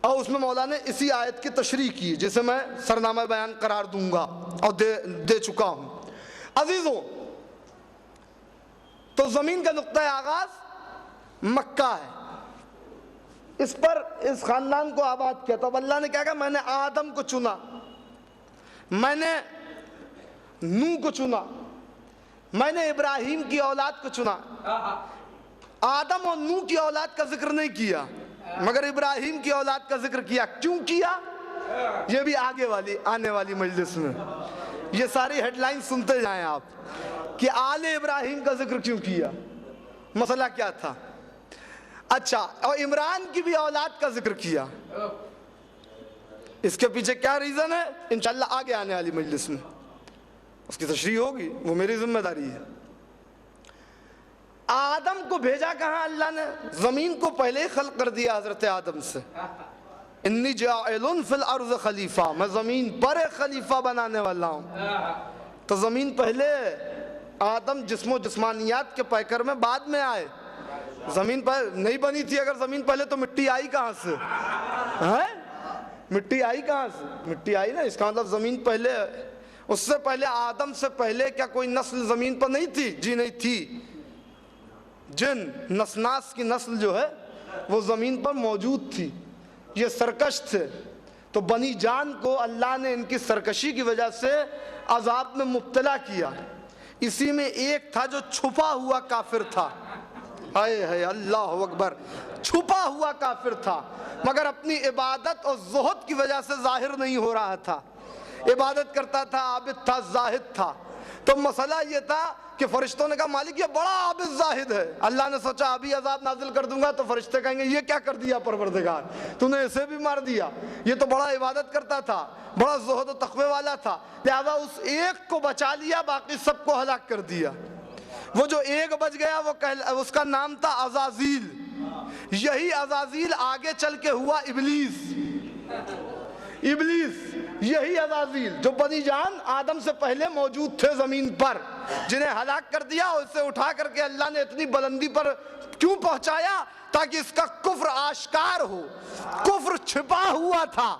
اور اس میں مولا نے اسی آیت کی تشریح کی جسے میں سرنامہ بیان قرار دوں گا اور دے چکا ہوں۔ عزیزوں، تو زمین کا نقطہ آغاز مکہ ہے، اس پر اس خاندان کو آباد کیا۔ تو اب اللہ نے کیا کہا؟ میں نے آدم کو چنا، میں نے نوح کو چنا، میں نے ابراہیم کی اولاد کو چنا۔ آدم اور نوح کی اولاد کا ذکر نہیں کیا، مگر ابراہیم کی اولاد کا ذکر کیا۔ کیوں کیا؟ یہ بھی آنے والی مجلس میں یہ ساری ہیڈ لائن سنتے جائیں آپ کہ آل ابراہیم کا ذکر کیوں کیا، مسئلہ کیا تھا۔ اچھا، اور عمران کی بھی اولاد کا ذکر کیا، اس کے پیچھے کیا ریزن ہے؟ انشاءاللہ آگے آنے والی مجلس میں اس کی تشریح ہوگی، وہ میری ذمہ داری ہے۔ آدم کو بھیجا کہاں اللہ نے؟ زمین کو پہلے ہی خلق کر دیا حضرت آدم سے، انی جاعل فی الارض خلیفہ، میں زمین پر ایک خلیفہ بنانے والا ہوں۔ تو زمین پہلے، آدم جسم و جسمانیات کے پیکر میں بعد میں آئے، زمین پر نہیں بنی تھی۔ اگر زمین پہلے تو مٹی آئی کہاں سے؟ مٹی آئی کہاں سے؟ مٹی آئی نا، اس کا مطلب زمین پہلے، اس سے پہلے آدم سے پہلے کیا کوئی نسل زمین پر نہیں تھی؟ جی نہیں تھی، جن نسناس کی نسل جو ہے وہ زمین پر موجود تھی، یہ سرکش تھے۔ تو بنی جان کو اللہ نے ان کی سرکشی کی وجہ سے عذاب میں مبتلا کیا۔ اسی میں ایک تھا جو چھپا ہوا کافر تھا، اللہ اکبر، چھپا ہوا کافر تھا، مگر اپنی عبادت اور زہد کی وجہ سے ظاہر نہیں ہو رہا تھا، عبادت کرتا تھا، عابد تھا، زاہد تھا۔ تو مسئلہ یہ تھا کہ فرشتوں نے کہا مالک یہ بڑا عابد زاہد ہے، اللہ نے سوچا ابھی عذاب نازل کر دوں گا تو فرشتے کہیں گے یہ کیا کر دیا پروردگار، تو نے اسے بھی مار دیا، یہ تو بڑا عبادت کرتا تھا، بڑا زہد و تقوی والا تھا، لہذا اس ایک کو بچا لیا، باقی سب کو ہلاک کر دیا۔ وہ جو ایک بچ گیا اس کا نام تھا عزازیل، یہی عزازیل آگے چل کے ہوا ابلیس، یہی عزازیل جو بنی جان آدم سے پہلے موجود تھے زمین پر، جنہیں ہلاک کر دیا، اور اسے اٹھا کر کے اللہ نے اتنی بلندی پر کیوں پہنچایا؟ تاکہ اس کا کفر آشکار ہو۔ کفر چھپا ہوا تھا،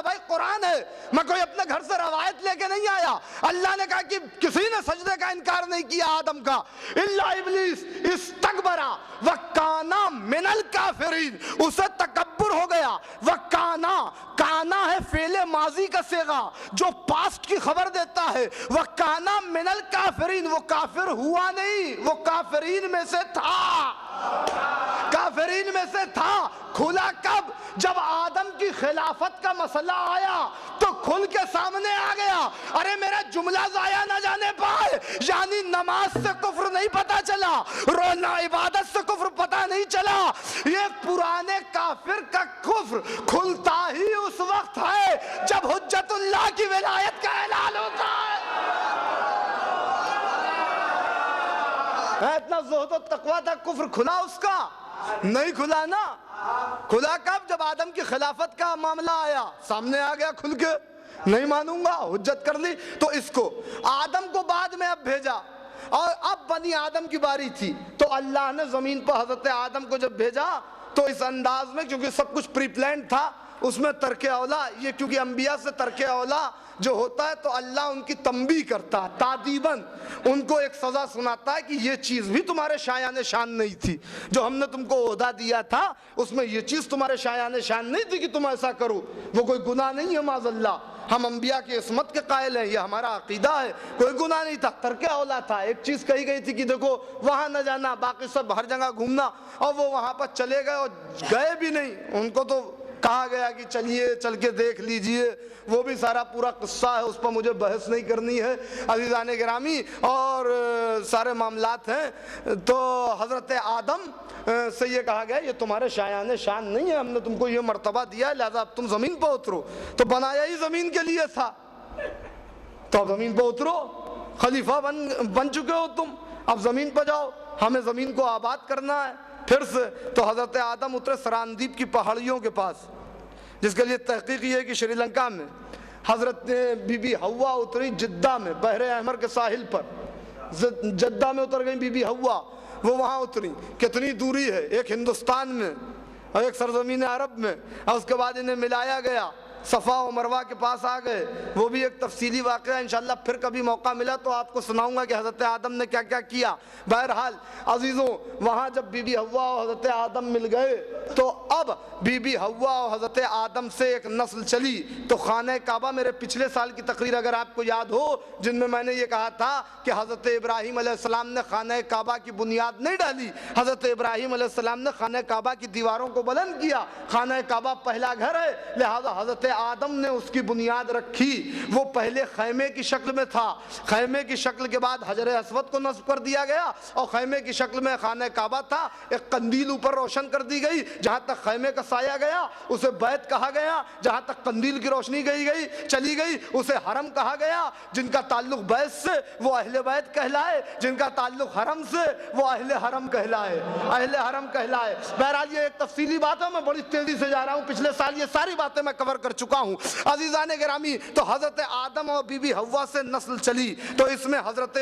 بھائی قرآن ہے، میں کوئی اپنے گھر سے روایت لے کے نہیں آیا۔ اللہ نے کہا کہ کسی نے سجدے کا انکار نہیں کیا آدم کا، الا ابلیس استکبر وکان من الکافرین، اسے تکبر ہو گیا۔ کانا ہے فعل ماضی کا صیغہ جو پاسٹ کی خبر دیتا ہے، وکان من الکافرین، وہ کافر ہوا نہیں، وہ کافرین میں سے تھا۔ کافرین میں سے تھا۔ کھلا کب؟ جب آدم کی خلافت کا مسئلہ آیا تو کھل کے سامنے آ گیا۔ ارے میرا جملہ ضائع نہ جانے پائے، یعنی نماز سے کفر نہیں پتا چلا، رونا عبادت سے کفر پتا نہیں چلا، یہ پرانے کافر کا کفر کھلتا ہی اس وقت ہے جب حجت اللہ کی ولایت کا اعلان ہوتا ہے۔ اتنا زہد و تقویٰ تھا، کفر کھلا اس کا؟ نہیں کھلا نا۔ کھلا کب؟ جب آدم کی خلافت کا معاملہ آیا، سامنے آ گیا کھل کے، نہیں مانوں گا، حجت کر لی۔ تو اس کو آدم کو بعد میں اب بھیجا، اور اب بنی آدم کی باری تھی، تو اللہ نے زمین پر حضرت آدم کو جب بھیجا تو اس انداز میں، کیونکہ سب کچھ پری پلانڈ تھا، اس میں ترک اولا، یہ کیونکہ انبیاء سے ترک اولا جو ہوتا ہے تو اللہ ان کی تنبیہ کرتا ہے، تعدیباً ان کو ایک سزا سناتا ہے کہ یہ چیز بھی تمہارے شایان شان نہیں تھی، جو ہم نے تم کو عہدہ دیا تھا اس میں یہ چیز تمہارے شایان شان نہیں تھی کہ تم ایسا کرو، وہ کوئی گناہ نہیں ہے معاذ اللہ، ہم انبیاء کی عصمت کے قائل ہیں، یہ ہمارا عقیدہ ہے، کوئی گناہ نہیں تھا، ترک اولا تھا۔ ایک چیز کہی گئی تھی کہ دیکھو وہاں نہ جانا، باقی سب ہر جگہ گھومنا، اور وہ وہاں پر چلے گئے اور گئے بھی نہیں، ان کو تو کہا گیا کہ چلیے چل کے دیکھ لیجئے، وہ بھی سارا پورا قصہ ہے، اس پر مجھے بحث نہیں کرنی ہے عزیزان گرامی، اور سارے معاملات ہیں۔ تو حضرت آدم سے یہ کہا گیا یہ تمہارے شایان شان نہیں ہے، ہم نے تم کو یہ مرتبہ دیا ہے، لہذا اب تم زمین پہ اترو۔ تو بنایا ہی زمین کے لیے تھا، تو اب زمین پہ اترو، خلیفہ بن چکے ہو تم، اب زمین پہ جاؤ، ہمیں زمین کو آباد کرنا ہے پھر سے۔ تو حضرت آدم اترے سراندیپ کی پہاڑیوں کے پاس، جس کے لیے تحقیق یہ ہے کہ شری لنکا میں، حضرت بی بی حوا اتری جدہ میں، بحر احمر کے ساحل پر، جدہ میں اتر گئی بی بی حوا، وہ وہاں اتری، کتنی دوری ہے، ایک ہندوستان میں اور ایک سرزمین عرب میں، اور اس کے بعد انہیں ملایا گیا، صفا و مروہ کے پاس آ گئے، وہ بھی ایک تفصیلی واقعہ ہے، انشاءاللہ پھر کبھی موقع ملا تو آپ کو سناؤں گا کہ حضرت آدم نے کیا کیا کیا۔ بہرحال عزیزوں، وہاں جب بی بی حوا اور حضرت آدم مل گئے تو اب بی بی حوا اور حضرت آدم سے ایک نسل چلی۔ تو خانہ کعبہ، میرے پچھلے سال کی تقریر اگر آپ کو یاد ہو، جن میں میں نے یہ کہا تھا کہ حضرت ابراہیم علیہ السلام نے خانہ کعبہ کی بنیاد نہیں ڈالی، حضرت ابراہیم علیہ السلام نے خانہ کعبہ کی دیواروں کو بلند کیا، خانہ کعبہ پہلا گھر ہے، لہذا حضرت آدم نے اس کی بنیاد رکھی۔ وہ پہلے خیمے کی شکل میں تھا، خیمے کی شکل کے بعد حجر اسود کو نصب کر دیا گیا، اور خیمے کی شکل میں خانہ کعبہ تھا، ایک قندیل اوپر روشن کر دی گئی، جہاں تک خیمے کا سایہ گیا اسے بیت کہا گیا، جہاں تک قندیل کی روشنی چلی گئی اسے حرم کہا گیا، جن کا تعلق بیت سے وہ اہل بیت کہلائے، جن کا تعلق حرم سے وہ اہل حرم کہلائے، اہل حرم کہلائے۔ بہرحال یہ ایک تفصیلی بات ہے، میں بڑی تیزی سے جا رہا ہوں، پچھلے سال یہ ساری باتیں میں کور کر چکا ہوں عزیزان گرامی۔ تو حضرت آدم اور بی بی حوا سے نسل چلی، تو اس میں حضرت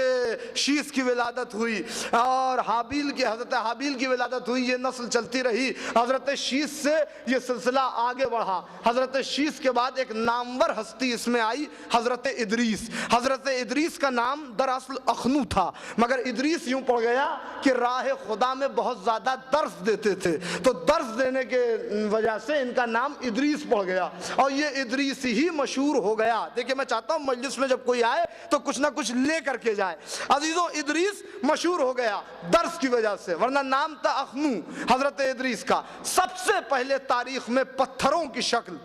شیس کی ولادت ہوئی اور حضرت حابیل کی ولادت ہوئی، یہ نسل چلتی رہی، حضرت شیس سے یہ سلسلہ آگے بڑھا۔ حضرت شیس کے بعد ایک نامور ہستی اس میں آئی، حضرت ادریس۔ حضرت ادریس کا نام دراصل اخنو تھا، مگر ادریس یوں پڑ گیا کہ راہ خدا میں بہت زیادہ درس دیتے تھے، تو درس دینے کے وجہ سے ان کا نام ادریس پڑ گیا، اور یہ ادریس ہی مشہور ہو گیا۔ دیکھیں میں چاہتا ہوں مجلس میں جب کوئی آئے تو کچھ نہ کچھ لے کر کے جائے۔ عزیزوں، ادریس مشہور ہو گیا درس کی وجہ سے، ورنہ نام تھا اخنو حضرت ادریس کا۔ سب سے پہلے تاریخ میں پتھروں کی شکل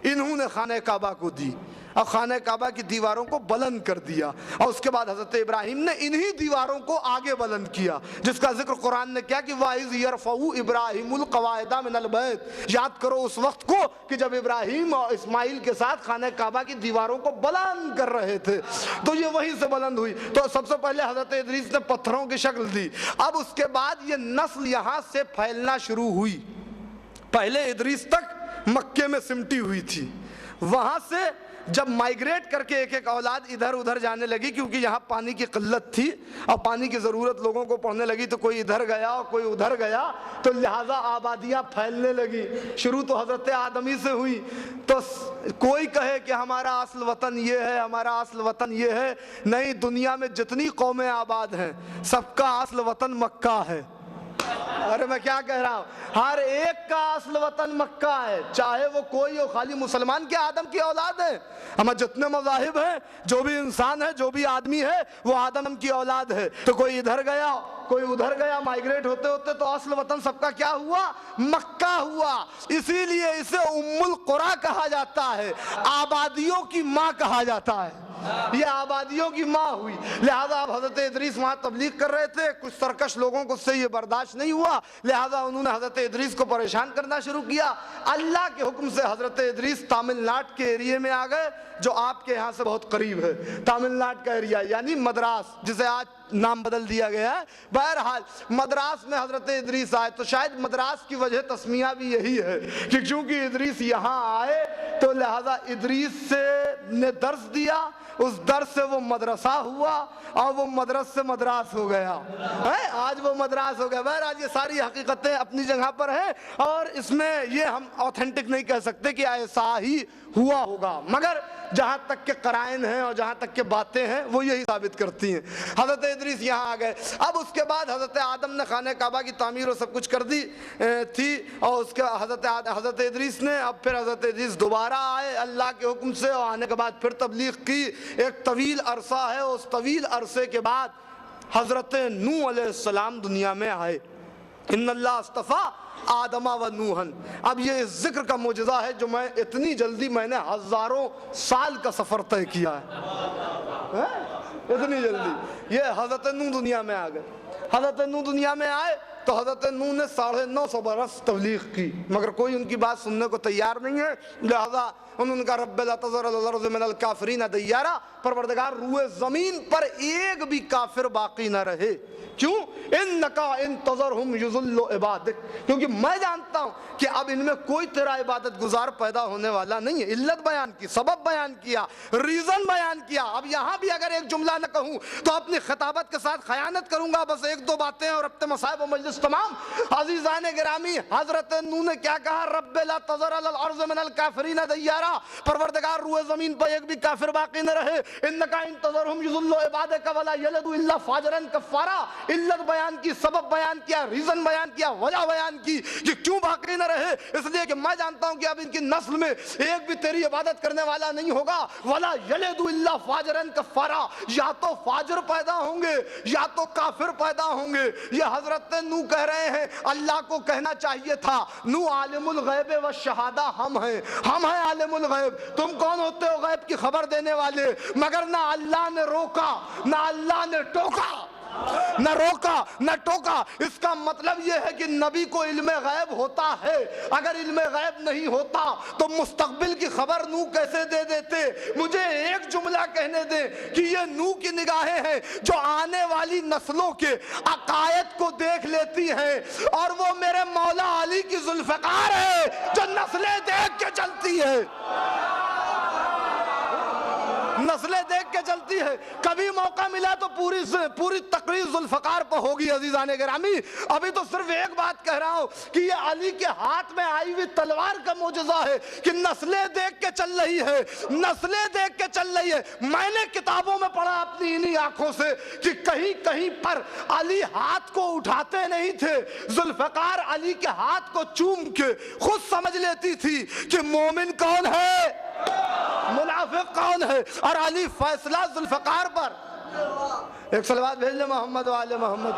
انہوں نے خانہ کعبہ کو دی، اور خانہ کعبہ کی دیواروں کو بلند کر دیا، اور اس کے بعد حضرت ابراہیم نے انہی دیواروں کو آگے بلند کیا، جس کا ذکر قرآن نے کیا کہ وَإِذْ يَرْفَعُ إِبْرَاهِيمُ الْقَوَاعِدَ مِنَ الْبَيْتِ۔ یاد کرو اس وقت کو کہ جب ابراہیم اور اسماعیل کے ساتھ خانہ کعبہ کی دیواروں کو بلند کر رہے تھے، تو یہ وہیں سے بلند ہوئی۔ تو سب سے پہلے حضرت ادریس نے پتھروں کی شکل دی، اب اس کے بعد یہ نسل یہاں سے پھیلنا شروع ہوئی۔ پہلے ادریس تک مکے میں سمٹی ہوئی تھی، وہاں سے جب مائگریٹ کر کے ایک ایک اولاد ادھر ادھر جانے لگی، کیونکہ یہاں پانی کی قلت تھی اور پانی کی ضرورت لوگوں کو پڑنے لگی، تو کوئی ادھر گیا اور کوئی ادھر گیا، تو لہٰذا آبادیاں پھیلنے لگی۔ شروع تو حضرت آدمی سے ہوئی، تو کوئی کہے کہ ہمارا اصل وطن یہ ہے، ہمارا اصل وطن یہ ہے، نہیں، دنیا میں جتنی قومیں آباد ہیں سب کا اصل وطن مکہ ہے۔ ارے میں کیا کہہ رہا ہوں، ہر ایک کا اصل وطن مکہ ہے، چاہے وہ کوئی ہو، خالی مسلمان کے آدم کی اولاد ہے؟ ہمیں جتنے مذاہب ہیں، جو بھی انسان ہے، جو بھی آدمی ہے، وہ آدم کی اولاد ہے۔ تو کوئی ادھر گیا، کوئی ادھر گیا، مائگریٹ ہوتے ہوتے تو اصل وطن سب کا کیا ہوا؟ مکہ ہوا۔ اسی لیے اسے ام القریٰ کہا جاتا ہے، آبادیوں کی ماں کہا جاتا ہے، یہ آبادیوں کی ماں ہوئی۔ لہذا اب حضرت ادریس وہاں تبلیغ کر رہے تھے، کچھ سرکش لوگوں کو سے یہ برداشت نہیں ہوا، لہذا انہوں نے حضرت ادریس کو پریشان کرنا شروع کیا۔ اللہ کے حکم سے حضرت ادریس تامل ناڈو کے ایریے میں آ گئے، جو آپ کے یہاں سے بہت قریب ہے، تامل ناڈو کا ایریا یعنی مدراس، جسے آج نام بدل دیا گیا ہے۔ بہرحال مدراس میں حضرت ادریس آئے، تو شاید مدراس کی وجہ تسمیہ بھی یہی ہے کہ چونکہ ادریس یہاں آئے تو لہذا ادریس نے درس دیا، اس درس سے وہ مدرسہ ہوا، اور وہ مدرس سے مدراس ہو گیا، آج وہ مدراس ہو گیا۔ بہرحال یہ ساری حقیقتیں اپنی جگہ پر ہیں، اور اس میں یہ ہم اوتھینٹک نہیں کہہ سکتے کہ ایسا ہی ہوا ہوگا، مگر جہاں تک کہ قرائن ہیں اور جہاں تک کہ باتیں ہیں وہ یہی ثابت کرتی ہیں۔ حضرت ادریس یہاں آ گئے۔ اب اس کے بعد حضرت آدم نے خانہ کعبہ کی تعمیر اور سب کچھ کر دی تھی، اور اس کے حضرت ادریس نے اب پھر حضرت ادریس دوبارہ آئے اللہ کے حکم سے، اور آنے کے بعد پھر تبلیغ کی۔ ایک طویل عرصہ ہے، اس طویل عرصے کے بعد حضرت نوح علیہ السلام دنیا میں آئے۔ ان اللہ اصطفیٰ آدم و نوحن۔ اب یہ اس ذکر کا معجزہ ہے جو میں اتنی جلدی میں نے ہزاروں سال کا سفر طے کیا ہے، اتنی جلدی۔ یہ حضرت نوح دنیا میں آ گئے۔ حضرت نوح دنیا میں آئے تو حضرت نوح نے 950 برس تبلیغ کی، مگر کوئی ان کی بات سننے کو تیار نہیں ہے، لہذا انہوں نے کہا رب لا تذر علی الارض من الکافرین دیارا، پروردگار روئے زمین پر ایک بھی کافر باقی نہ رہے۔ کیوں؟ انکا ان تذرہم یضلوا عبادک، کیونکہ میں جانتا ہوں کہ اب ان میں کوئی تیرا عبادت گزار پیدا ہونے والا نہیں ہے۔ علت بیان کی، سبب بیان کیا، ریزن بیان کیا۔ اب یہاں بھی اگر ایک جملہ نہ کہوں تو اپنی خطابت کے ساتھ خیانت کروں گا، بس ایک دو باتیں اور اپنے مصائب و مجلس تمام۔ عزیزان گرامی، حضرت نوح نے کیا کہا؟ رب لا تذر علی الارض من الکافرین دیارا، پروردگار روئے زمین پر ایک بھی کافر باقی نہ رہے۔ انکا ان تذرہم یضلوا عبادک ولا یلدوا الا فاجرا کفارا۔ علت بیان کی، سبب بیان کیا، ریزن بیان کیا، وجہ بیان کی کہ کیوں باقی نہ رہے۔ اس لیے کہ میں جانتا ہوں کہ اب ان کی نسل میں ایک بھی تیری عبادت کرنے والا نہیں ہوگا۔ ولا یلدوا الا فاجرا کفارا، یا تو فاجر پیدا ہوں گے یا تو کافر پیدا ہوں گے۔ یہ حضرت نوح کہہ رہے ہیں، اللہ کو کہنا چاہیے تھا نوح عالم الغیب والشہادہ ہم ہیں، ہم ہیں عالم الغیب، تم کون ہوتے ہو غیب کی خبر دینے والے؟ مگر نہ اللہ نے روکا، نہ اللہ نے ٹوکا، نہ روکا نہ ٹوکا۔ اس کا مطلب یہ ہے کہ نبی کو علم غیب ہوتا ہے، اگر علم غیب نہیں ہوتا تو مستقبل کی خبر نوح کیسے دے دیتے؟ مجھے ایک جملہ کہنے دیں کہ یہ نوح کی نگاہیں ہیں جو آنے والی نسلوں کے عقائد کو دیکھ لیتی ہیں، اور وہ میرے مولا علی کی ذوالفقار ہے جو نسلیں دیکھ کے چلتی ہے، نسلیں دیکھ کے چلتی ہے۔ کبھی موقع ملا تو پوری تقریر ذوالفقار پہ ہوگی۔ عزیزان گرامی، ابھی تو صرف ایک بات کہہ رہا ہوں کہ یہ علی کے ہاتھ میں آئی ہوئی تلوار کا معجزہ ہے کہ نسلیں دیکھ کے چل رہی ہے، نسلیں دیکھ کے چل رہی ہے۔ میں نے کتابوں میں پڑھا اپنی انہی آنکھوں سے کہ کہیں کہیں پر علی ہاتھ کو اٹھاتے نہیں تھے، ذوالفقار علی کے ہاتھ کو چوم کے خود سمجھ لیتی تھی کہ مومن کون ہے، منافق کون ہے، اور علی فیصلہ ذوالفقار پر۔ ایک صلوات بھیج لیں محمد و آل محمد۔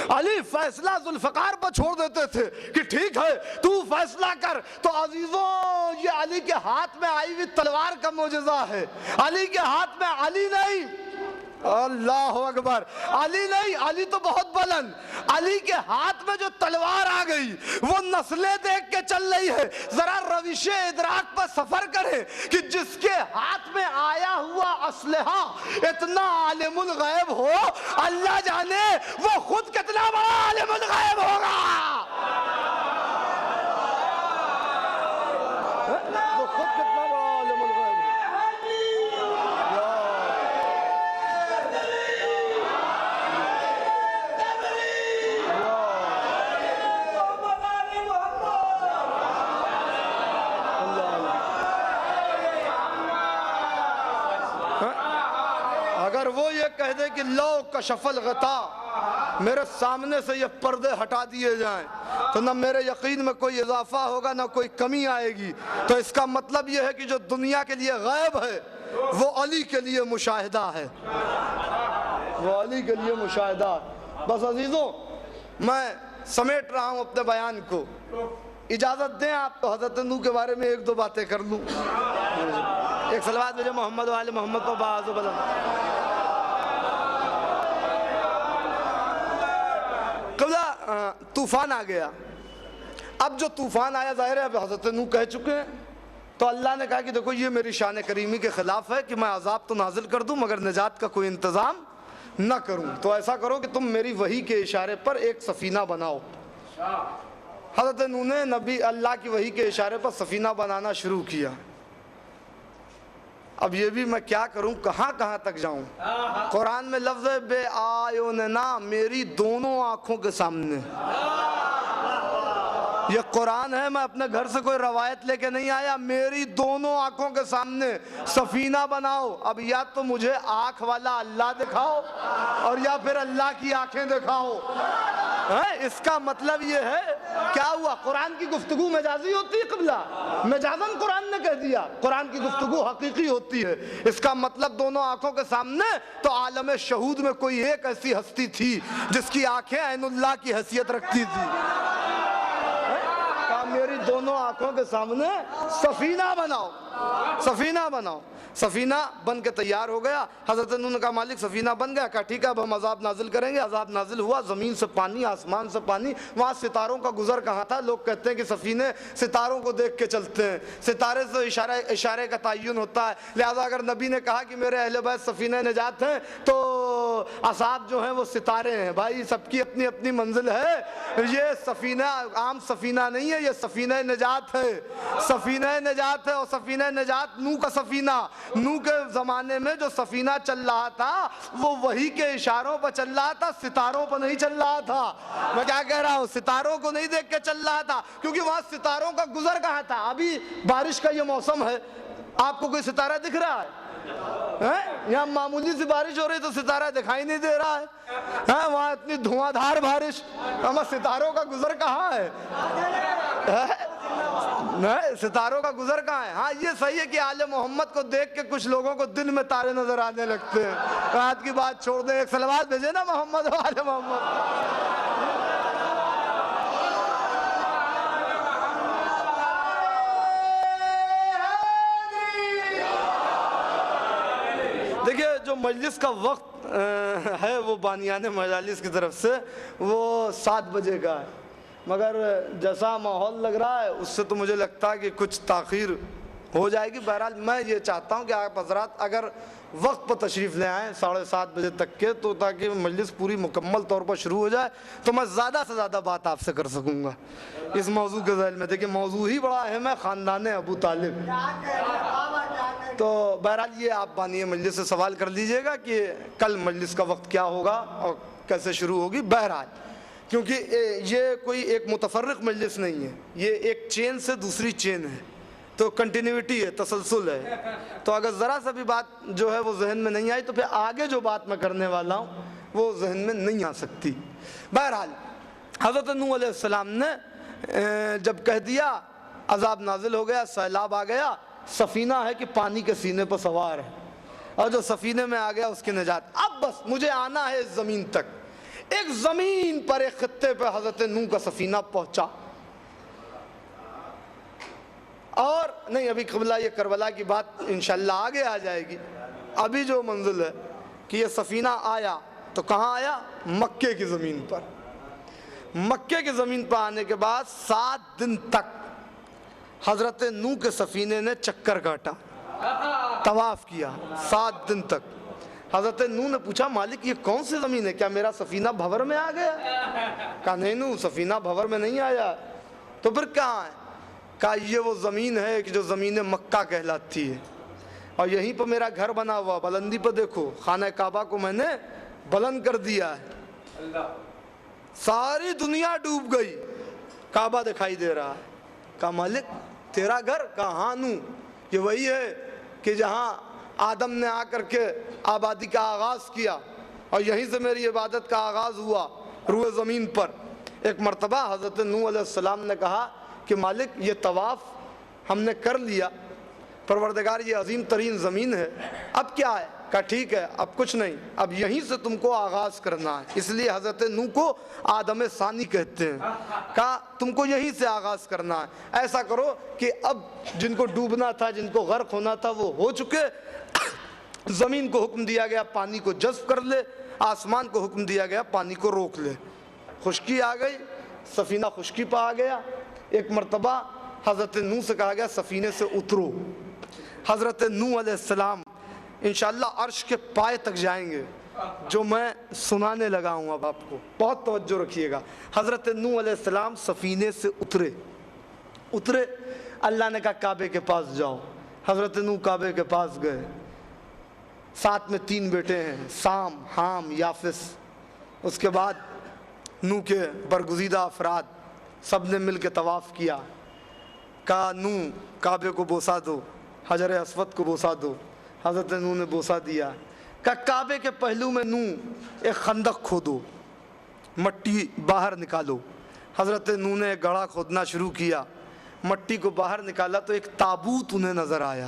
علی فیصلہ ذوالفقار پر چھوڑ دیتے تھے کہ ٹھیک ہے تو فیصلہ کر۔ تو عزیزوں، یہ علی کے ہاتھ میں آئی ہوئی تلوار کا معجزہ ہے۔ علی کے ہاتھ میں علی نہیں، اللہ اکبر، علی نہیں، علی تو بہت بلند، علی کے ہاتھ میں جو تلوار آ گئی وہ نسلیں دیکھ کے چل رہی ہے۔ ذرا روش ادراک پر سفر کرے کہ جس کے ہاتھ میں آیا ہوا اسلحہ اتنا عالم الغیب ہو، اللہ جانے وہ خود کتنا بڑا عالم الغیب ہوگا۔ وہ خود کتنا بڑا عالم الغیب ہوگا۔ اگر وہ یہ کہہ دے کہ لو کشف الغطا، میرے سامنے سے یہ پردے ہٹا دیے جائیں، تو نہ میرے یقین میں کوئی اضافہ ہوگا نہ کوئی کمی آئے گی۔ تو اس کا مطلب یہ ہے کہ جو دنیا کے لیے غیب ہے وہ علی کے لیے مشاہدہ ہے، وہ علی کے لیے مشاہدہ ہے۔ بس عزیزوں، میں سمیٹ رہا ہوں اپنے بیان کو، اجازت دیں آپ تو حضرت نوح کے بارے میں ایک دو باتیں کر لوں۔ ایک صلوات بھیجو محمد و آل محمد کو باعث و بلند۔ قبلہ طوفان آ گیا۔ اب جو طوفان آیا ظاہر ہے اب حضرت نوح کہہ چکے ہیں، تو اللہ نے کہا کہ دیکھو یہ میری شان کریمی کے خلاف ہے کہ میں عذاب تو نازل کر دوں مگر نجات کا کوئی انتظام نہ کروں، تو ایسا کرو کہ تم میری وحی کے اشارے پر ایک سفینہ بناؤ۔ حضرت نوح نے نبی اللہ کی وحی کے اشارے پر سفینہ بنانا شروع کیا۔ اب یہ بھی میں کیا کروں، کہاں کہاں تک جاؤں۔ قرآن میں لفظ ہے بے آیوننا، میری دونوں آنکھوں کے سامنے۔ یہ قرآن ہے، میں اپنے گھر سے کوئی روایت لے کے نہیں آیا، میری دونوں آنکھوں کے سامنے سفینہ بناؤ۔ اب یا تو مجھے آنکھ والا اللہ دکھاؤ اور یا پھر اللہ کی آنکھیں دکھاؤ۔ اس کا مطلب یہ ہے کیا ہوا، قرآن کی گفتگو مجازی ہوتی ہے قبلہ، مجازن قرآن نے کہہ دیا، قرآن کی گفتگو حقیقی ہوتی ہے۔ اس کا مطلب دونوں آنکھوں کے سامنے، تو عالم شہود میں کوئی ایک ایسی ہستی تھی جس کی آنکھیں عین اللہ کی حیثیت رکھتی تھی۔ میری دونوں آنکھوں کے سامنے سفینہ بناؤ، سفینہ بناؤ۔ سفینہ بن کے تیار ہو گیا۔ حضرت نوح نے کہا مالک سفینہ بن گیا، کہا ٹھیک ہے اب ہم عذاب نازل کریں گے۔ عذاب نازل ہوا، زمین سے پانی، آسمان سے پانی۔ وہاں ستاروں کا گزر کہاں تھا؟ لوگ کہتے ہیں کہ سفینے ستاروں کو دیکھ کے چلتے ہیں، ستارے سے اشارے کا تعین ہوتا ہے، لہذا اگر نبی نے کہا کہ میرے اہل بیت سفینہ نجات ہیں تو اصحاب جو ہیں وہ ستارے ہیں۔ بھائی سب کی اپنی اپنی منزل ہے، یہ سفینہ عام سفینہ نہیں ہے، یہ سفینہ نجات ہے، سفینہ نجات ہے۔ اور سفینہ نجات نوح کا سفینہ، نوح کے زمانے میں جو سفینہ چل رہا تھا وہ وحی کے اشاروں پر چل رہا تھا، ستاروں پر نہیں چل رہا تھا۔ میں کیا کہہ رہا ہوں، ستاروں کو نہیں دیکھ کے چل رہا تھا، کیونکہ وہاں ستاروں کا گزر کہاں تھا۔ ابھی بارش کا یہ موسم ہے، آپ کو کوئی ستارہ دکھ رہا ہے؟ یہاں معمولی سی بارش ہو رہی تو ستارہ دکھائی نہیں دے رہا ہے، وہاں اتنی دھواں دھار بارش، ہمیں ستاروں کا گزر کہاں ہے؟ ستاروں کا گزر کہاں ہے؟ ہاں یہ صحیح ہے کہ آل محمد کو دیکھ کے کچھ لوگوں کو دن میں تارے نظر آنے لگتے ہیں۔ رات کی بات چھوڑ دیں، ایک صلوات بھیجے نا محمد و آل محمد۔ دیکھیے جو مجلس کا وقت ہے وہ بانیان مجالس کی طرف سے وہ 7 بجے کا ہے، مگر جیسا ماحول لگ رہا ہے اس سے تو مجھے لگتا ہے کہ کچھ تاخیر ہو جائے گی۔ بہرحال میں یہ چاہتا ہوں کہ آپ حضرات اگر وقت پر تشریف لے آئیں 7:30 بجے تک کے، تو تاکہ مجلس پوری مکمل طور پر شروع ہو جائے تو میں زیادہ سے زیادہ بات آپ سے کر سکوں گا اس موضوع کے ذیل میں۔ دیکھیں موضوع ہی بڑا اہم ہے، خاندان ابو طالب۔ تو بہرحال یہ آپ بانی مجلس سے سوال کر لیجئے گا کہ کل مجلس کا وقت کیا ہوگا اور کیسے شروع ہوگی۔ بہرحال کیونکہ یہ کوئی ایک متفرق مجلس نہیں ہے، یہ ایک چین سے دوسری چین ہے، تو کنٹینیوٹی ہے، تسلسل ہے۔ تو اگر ذرا سا بھی بات جو ہے وہ ذہن میں نہیں آئی تو پھر آگے جو بات میں کرنے والا ہوں وہ ذہن میں نہیں آ سکتی۔ بہرحال حضرت نوح علیہ السلام نے جب کہہ دیا، عذاب نازل ہو گیا، سیلاب آ گیا، سفینہ ہے کہ پانی کے سینے پر سوار ہے، اور جو سفینے میں آ گیا اس کی نجات۔ اب بس مجھے آنا ہے اس زمین تک۔ ایک زمین پر ایک خطے پہ حضرت نوح کا سفینہ پہنچا، اور نہیں ابھی قبلہ یہ کربلا کی بات انشاءاللہ آگے آ جائے گی۔ ابھی جو منزل ہے کہ یہ سفینہ آیا تو کہاں آیا؟ مکے کی زمین پر۔ مکے کی زمین پر آنے کے بعد 7 دن تک حضرت نوح کے سفینے نے چکر کاٹا، طواف کیا 7 دن تک۔ حضرت نوح نے پوچھا مالک یہ کون سی زمین ہے، کیا میرا سفینہ بھور میں آ گیا؟ کہا نہیں نوح، سفینہ بھور میں نہیں آیا۔ تو پھر کہاں ہے؟ کہا یہ وہ زمین ہے کہ جو زمین مکہ کہلاتی ہے، اور یہیں پر میرا گھر بنا ہوا، بلندی پر دیکھو، خانہ کعبہ کو میں نے بلند کر دیا ہے، ساری دنیا ڈوب گئی، کعبہ دکھائی دے رہا ہے۔ کہا مالک تیرا گھر؟ کہا ہاں نوح، یہ وہی ہے کہ جہاں آدم نے آ کر کے آبادی کا آغاز کیا اور یہیں سے میری عبادت کا آغاز ہوا روئے زمین پر۔ ایک مرتبہ حضرت نوح علیہ السلام نے کہا کہ مالک یہ طواف ہم نے کر لیا، پروردگار یہ عظیم ترین زمین ہے، اب کیا ہے؟ کہا ٹھیک ہے اب کچھ نہیں، اب یہیں سے تم کو آغاز کرنا ہے، اس لیے حضرت نوح کو آدم ثانی کہتے ہیں۔ کہا تم کو یہیں سے آغاز کرنا ہے، ایسا کرو کہ اب جن کو ڈوبنا تھا، جن کو غرق ہونا تھا وہ ہو چکے، زمین کو حکم دیا گیا پانی کو جذب کر لے، آسمان کو حکم دیا گیا پانی کو روک لے۔ خشکی آ گئی، سفینہ خشکی پہ آ گیا۔ ایک مرتبہ حضرت نوح سے کہا گیا سفینے سے اترو۔ حضرت نوح علیہ السلام انشاءاللہ عرش کے پائے تک جائیں گے، جو میں سنانے لگا ہوں اب آپ کو، بہت توجہ رکھیے گا۔ حضرت نوح علیہ السلام سفینے سے اترے، اللہ نے کہا کعبے کے پاس جاؤ۔ حضرت نوح کعبے کے پاس گئے، ساتھ میں 3 بیٹے ہیں، سام، حام، یافس۔ اس کے بعد نوح کے برگزیدہ افراد سب نے مل کے طواف کیا۔ کہا نوح کعبے کو بوسہ دو، حجر اسود کو بوسہ دو۔ حضرت نوح نے بوسہ دیا۔ کہا کعبے کے پہلو میں نوح ایک خندق کھودو، مٹی باہر نکالو۔ حضرت نوح نے ایک گڑھا کھودنا شروع کیا، مٹی کو باہر نکالا تو ایک تابوت انہیں نظر آیا۔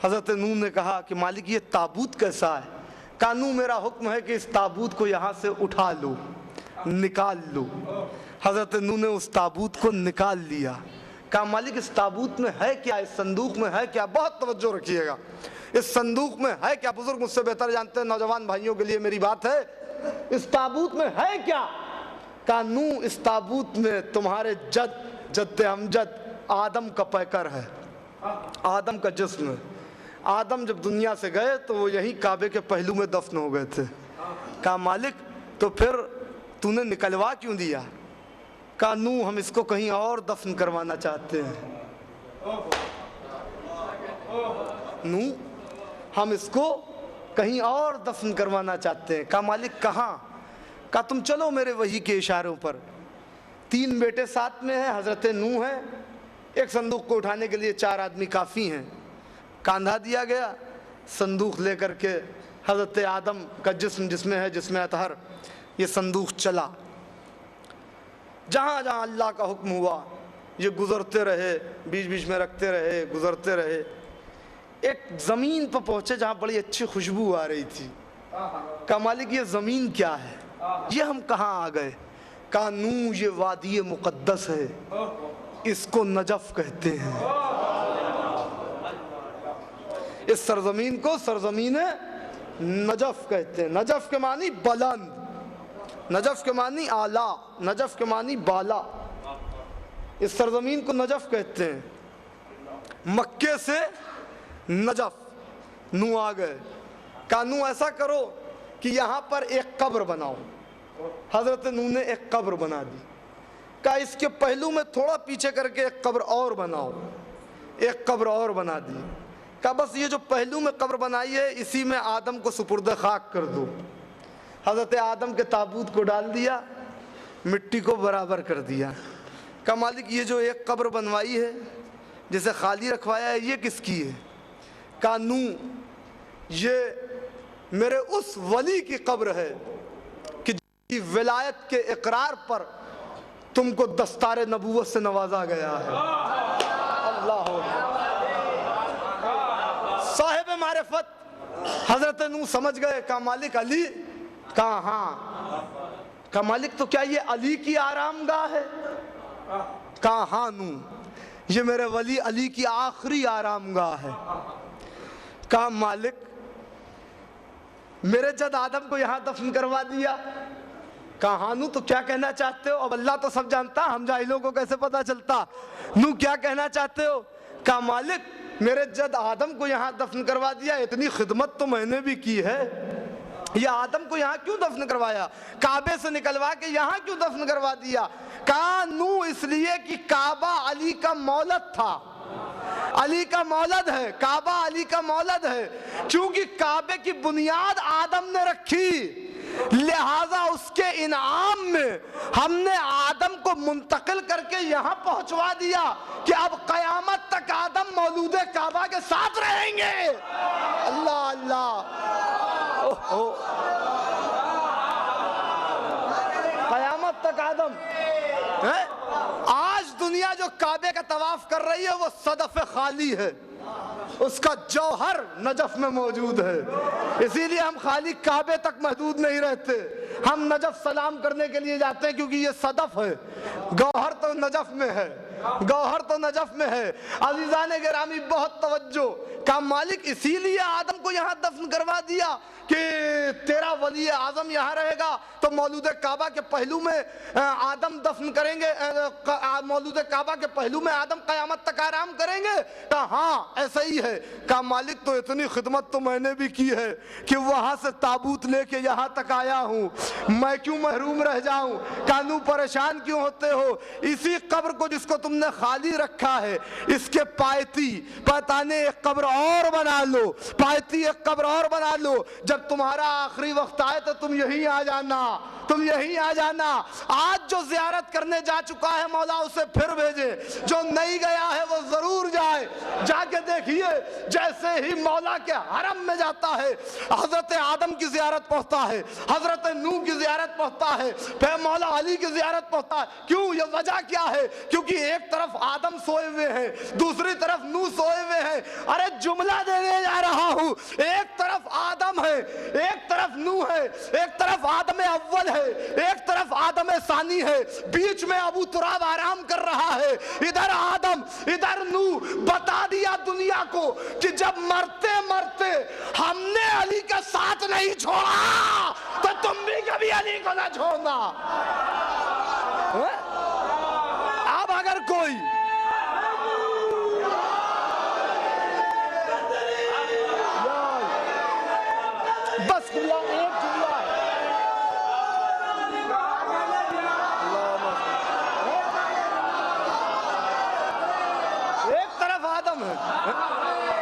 حضرت نوح نے کہا کہ مالک یہ تابوت کیسا ہے؟ کہا نوح میرا حکم ہے کہ اس تابوت کو یہاں سے اٹھا لو، نکال لو۔ حضرت نوح نے اس تابوت کو نکال لیا۔ کہا مالک اس تابوت میں ہے کیا، اس صندوق میں ہے کیا؟ بہت توجہ رکھیے گا، اس صندوق میں ہے کیا؟ بزرگ مجھ سے بہتر جانتے ہیں، نوجوان بھائیوں کے لیے میری بات ہے، اس تابوت میں ہے کیا؟ کہا نوح اس تابوت میں تمہارے جد امجد آدم کا پیکر ہے، آدم کا جسم ہے۔ آدم جب دنیا سے گئے تو وہ یہیں کعبے کے پہلو میں دفن ہو گئے تھے۔ کہا مالک تو پھر تو نے نکلوا کیوں دیا؟ کہا نوح ہم اس کو کہیں اور دفن کروانا چاہتے ہیں، نوح ہم اس کو کہیں اور دفن کروانا چاہتے ہیں۔ کہا مالک کہاں؟ کہا تم چلو میرے وحی کے اشاروں پر۔ 3 بیٹے ساتھ میں ہیں، حضرت نوح ہے، ایک صندوق کو اٹھانے کے لیے 4 آدمی کافی ہیں۔ کاندھا دیا گیا، صندوق لے کر کے حضرت آدم کا جسم جس میں ہے جسم اطہر، یہ صندوق چلا، جہاں جہاں اللہ کا حکم ہوا یہ گزرتے رہے، بیچ بیچ میں رکھتے رہے، گزرتے رہے۔ ایک زمین پہ پہنچے جہاں بڑی اچھی خوشبو آ رہی تھی۔ کہا مالک یہ زمین کیا ہے، یہ ہم کہاں آ گئے؟ کہا نوح یہ وادی مقدس ہے، اس کو نجف کہتے ہیں، اس سرزمین کو سرزمین نجف کہتے ہیں۔ نجف کے معنی بلند، نجف کے معنی اعلیٰ، نجف کے معنی بالا، اس سرزمین کو نجف کہتے ہیں۔ مکے سے نجف نوح آ گئے۔ کہا نوح ایسا کرو کہ یہاں پر ایک قبر بناؤ۔ حضرت نوح نے ایک قبر بنا دی۔ کہا اس کے پہلو میں تھوڑا پیچھے کر کے ایک قبر اور بناؤ، ایک قبر اور بنا دی۔ کہا بس یہ جو پہلو میں قبر بنائی ہے اسی میں آدم کو سپرد خاک کر دو۔ حضرت آدم کے تابوت کو ڈال دیا، مٹی کو برابر کر دیا۔ کہا مالک یہ جو ایک قبر بنوائی ہے جسے خالی رکھوایا ہے یہ کس کی ہے؟ کہا نوح یہ میرے اس ولی کی قبر ہے کہ جس کی ولایت کے اقرار پر تم کو دستار نبوت سے نوازا گیا ہے۔ اللہ صاحب معرفت حضرت نوح سمجھ گئے۔ کہا مالک علی؟ کہا ہاں۔ کہا مالک تو کیا یہ علی کی آرام گاہ ہے؟ کہا ہاں نوح یہ میرے ولی علی کی آخری آرام گاہ ہے۔ کہا مالک میرے جد آدم کو یہاں دفن کروا دیا۔ کہا ہاں نوح تو کیا کہنا چاہتے ہو؟ اب اللہ تو سب جانتا، ہم جاہلوں کو کیسے پتا چلتا؟ نوح کیا کہنا چاہتے ہو؟ کہا مالک میرے جد آدم کو یہاں دفن کروا دیا، اتنی خدمت تو میں نے بھی کی ہے، یہ آدم کو یہاں کیوں دفن کروایا؟ کعبے سے نکلوا کے یہاں کیوں دفن کروا دیا؟ کہا نوح اس لیے کہ کعبہ علی کا مولد تھا، علی کا مولد ہے، کعبہ علی کا مولد ہے۔ چونکہ کعبے کی بنیاد آدم نے رکھی، لہذا اس کے انعام میں ہم نے آدم کو منتقل کر کے یہاں پہنچوا دیا کہ اب قیامت تک آدم مولود کعبہ کے ساتھ رہیں گے. اللہ اللہ. قیامت تک آدم. آج دنیا جو کعبے کا طواف کر رہی ہے وہ صدف خالی ہے, اس کا جوہر نجف میں موجود ہے. اسی لیے ہم خالی کعبے تک محدود نہیں رہتے, ہم نجف سلام کرنے کے لیے جاتے ہیں کیونکہ یہ صدف ہے, گوہر تو نجف میں ہے, گوہر تو نجف میں ہے. عزیزان گرامی بہت توجہ. کا مالک اسی لیے آدم کو یہاں دفن کروا دیا کہ تیرا ولی اعظم یہاں رہے گا تو مولود کعبہ کے پہلو میں آدم دفن کریں گے, مولود کعبہ کے پہلو میں آدم قیامت تک آرام کریں گے. کہا ہاں ایسا ہی ہے. کہا مالک تو اتنی خدمت تو میں نے بھی کی ہے کہ وہاں سے تابوت لے کے یہاں تک آیا ہوں, میں کیوں محروم رہ جاؤں. کانو پریشان کیوں ہوتے ہو. اسی قبر کو جس کو تم نے خالی رکھا ہے اس کے پایتی پتانے ایک قبر اور بنا لو, پایتی ایک قبر اور بنا لو. جب تمہارا آخری وقت آئے تو تم یہیں آ جانا, تم یہیں آ جانا. آج جو زیارت کرنے جا چکا ہے مولا اسے پھر بھیجے, جو نہیں گیا ہے وہ ضرور جائے. جا کے دیکھیے جیسے ہی مولا کے حرم میں جاتا ہے حضرت آدم کی زیارت پہنچتا ہے, حضرت نوح کی زیارت پہنچتا ہے, پھر مولا علی کی زیارت پہنچتا ہے. کیوں, یہ وجہ کیا ہے؟ کیونکہ ایک طرف آدم سوئے ہوئے ہیں, دوسری طرف نوح سوئے ہوئے ہیں. ارے جملہ دینے جا رہا ہوں, ایک طرف آدم ہے, ایک طرف نوح ہے, ایک طرف آدم اول ہے, ایک طرف آدم ثانی ہے, بیچ میں ابو تراب آرام کر رہا ہے. ادھر آدم ادھر نوح. بتا دیا دنیا کو کہ جب مرتے مرتے ہم نے علی کا ساتھ نہیں چھوڑا تو تم بھی کبھی علی کو نہ چھوڑنا. اب اگر کوئی بس ایک جملہ ہے, ایک طرف آدم ہے,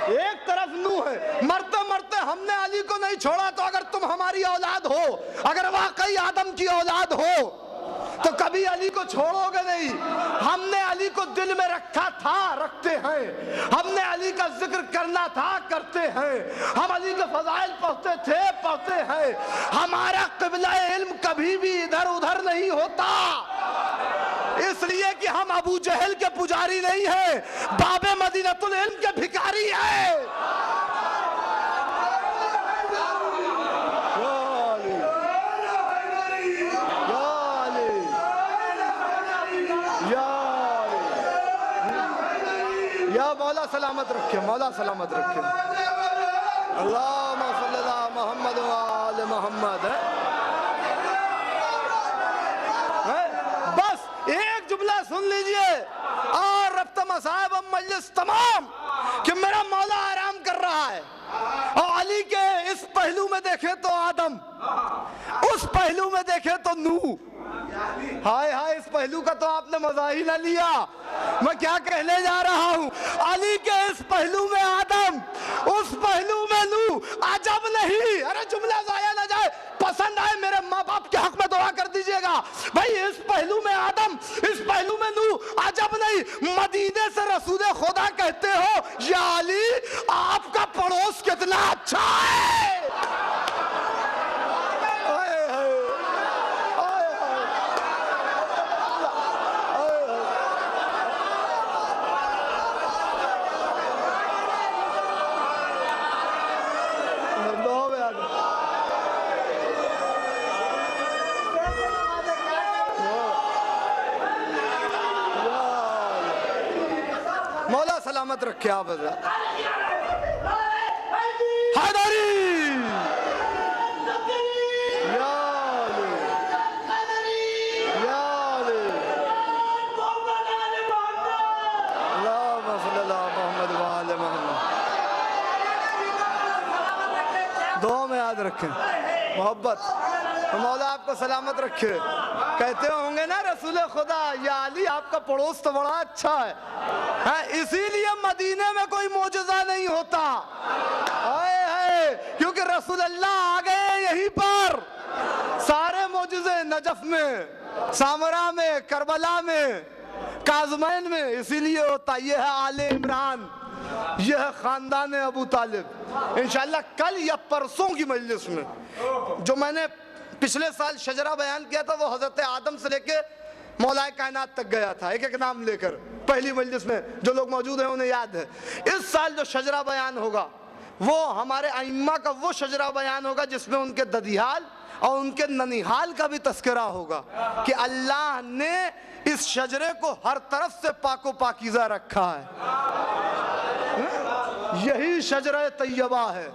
ایک طرف نوح ہے. مرتے مرتے ہم نے علی کو نہیں چھوڑا تو اگر تم ہماری اولاد ہو, اگر واقعی آدم کی اولاد ہو تو کبھی علی کو چھوڑو گے نہیں. ہم نے علی کو دل میں رکھا تھا, رکھتے ہیں. ہم نے علی کا ذکر کرنا تھا, کرتے ہیں. ہم علی کے فضائل پڑھتے تھے, پڑھتے ہیں. ہمارا قبلہ علم کبھی بھی ادھر ادھر نہیں ہوتا, اس لیے کہ ہم ابو جہل کے پجاری نہیں ہیں, باب مدینۃ العلم کے بھکاری ہیں. یا مولا سلامت رکھے, مولا سلامت رکھے. اللہم صلی اللہ محمد و آل محمد. بس ایک جملہ سن لیجئے اور ربط مصاحب مجلس تمام کہ میرا مولا آرام کر رہا ہے, اور علی کے اس پہلو میں دیکھے تو آدم, اس پہلو میں دیکھے تو نوح. ہائے ہائے, اس پہلو کا تو آپ نے مزہ ہی نہ لیا. میں کیا کہنے جا رہا ہوں, علی کے اس پہلو میں آدم, اس پہلو میں نوح. عجب نہیں. ارے جملہ ضائع نہ جائے, پسند آئے میرے ماں باپ کے حق میں دعا کر دیجئے گا. بھائی اس پہلو میں آدم, اس پہلو میں نوح. عجب نہیں. مدینے سے رسول خدا کہتے ہو یا علی آپ کا پڑوس کتنا اچھا ہے. مولا سلامت رکھے آپ حضرات. حیدری یا علی, یا علی. اللہم صلی اللہ محمد و آل محمد. دعا میں یاد رکھیں محبت. مولا آپ کو سلامت رکھے. کہتے ہوں گے نا رسول خدا یا علی آپ کا پڑوس تو بڑا اچھا ہے, اسی لیے مدینے میں کوئی معجزہ نہیں ہوتا. کیونکہ رسول اللہ آ گئے یہیں پر. میں، سامرا میں، کربلا میں، کاظمین میں، اسی لیے ہوتا یہ ہے آل عمران، یہ ہے خاندان ابو طالب۔ انشاءاللہ کل یا پرسوں کی مجلس میں جو میں نے پچھلے سال شجرہ بیان کیا تھا وہ حضرت آدم سے لے کے مولا کائنات تک گیا تھا، ایک ایک نام لے کر، پہلی مجلس میں جو لوگ موجود ہیں انہیں یاد ہے۔ اس سال جو شجرہ بیان ہوگا وہ ہمارے ائمہ کا وہ شجرہ بیان ہوگا جس میں ان کے ددیال اور ان کے ننیحال کا بھی تذکرہ ہوگا کہ اللہ نے اس شجرے کو ہر طرف سے پاک و پاکیزہ رکھا ہے۔ یہی شجرہ طیبہ ہے،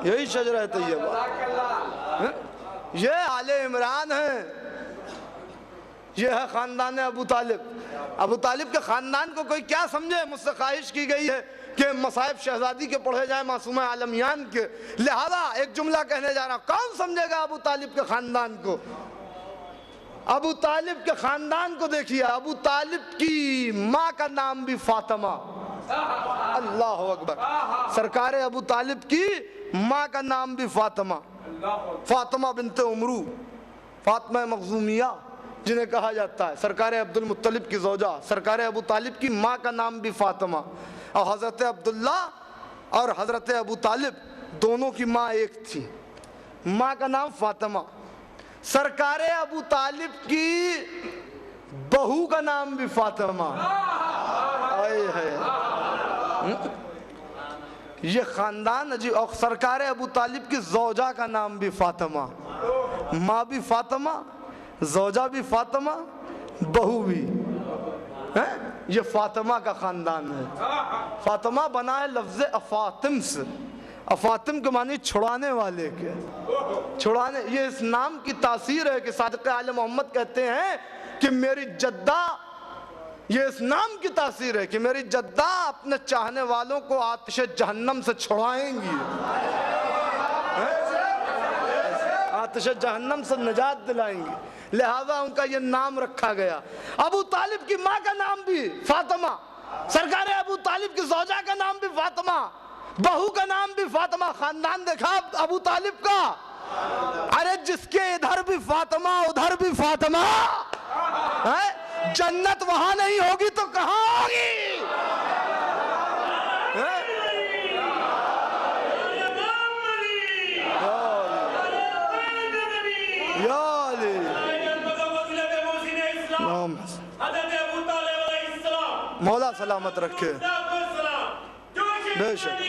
یہی شجرہ طیبہ، یہ آل عمران ہے، یہ ہے خاندان ابو طالب۔ ابو طالب کے خاندان کو کوئی کیا سمجھے؟ مجھ سے خواہش کی گئی ہے کہ مصائب شہزادی کے پڑھے جائیں، معصومہ عالمیان کے، لہذا ایک جملہ کہنے جا رہا ہوں۔ کون سمجھے گا ابو طالب کے خاندان کو؟ ابو طالب کے خاندان کو دیکھیے، ابو طالب کی ماں کا نام بھی فاطمہ، اللہ اکبر، سرکار ابو طالب کی ماں کا نام بھی فاطمہ، فاطمہ بنت عمرو، فاطمہ مخزومیہ جنہیں کہا جاتا ہے، سرکار عبد المطلب کی زوجہ، سرکار ابو طالب کی ماں کا نام بھی فاطمہ، اور حضرت عبداللہ اور حضرت ابو طالب دونوں کی ماں ایک تھی، ماں کا نام فاطمہ۔ سرکار ابو طالب کی بہو کا نام بھی فاطمہ، یہ خاندان عجیب، اور سرکار ابو طالب کی زوجہ کا نام بھی فاطمہ، ماں بھی فاطمہ، زوجہ بھی فاطمہ، بہو بھی، یہ فاطمہ کا خاندان ہے۔ فاطمہ بنا ہے لفظ افاطم سے، افاطم کے معنی چھڑانے والے کے، چھڑانے، یہ اس نام کی تاثیر ہے کہ صادق آل محمد کہتے ہیں کہ میری جدہ، یہ اس نام کی تاثیر ہے کہ میری جدہ اپنے چاہنے والوں کو آتش جہنم سے چھڑائیں گی، آتش جہنم سے نجات دلائیں گی، لہذا ان کا یہ نام رکھا گیا۔ ابو طالب کی ماں کا نام بھی فاطمہ، سرکار ابو طالب کی زوجہ کا نام بھی فاطمہ، بہو کا نام بھی فاطمہ۔ خاندان دیکھا ابو طالب کا، ارے جس کے ادھر بھی فاطمہ ادھر بھی فاطمہ، جنت وہاں نہیں ہوگی تو کہاں ہوگی؟ مولا سلامت رکھے، بے شک۔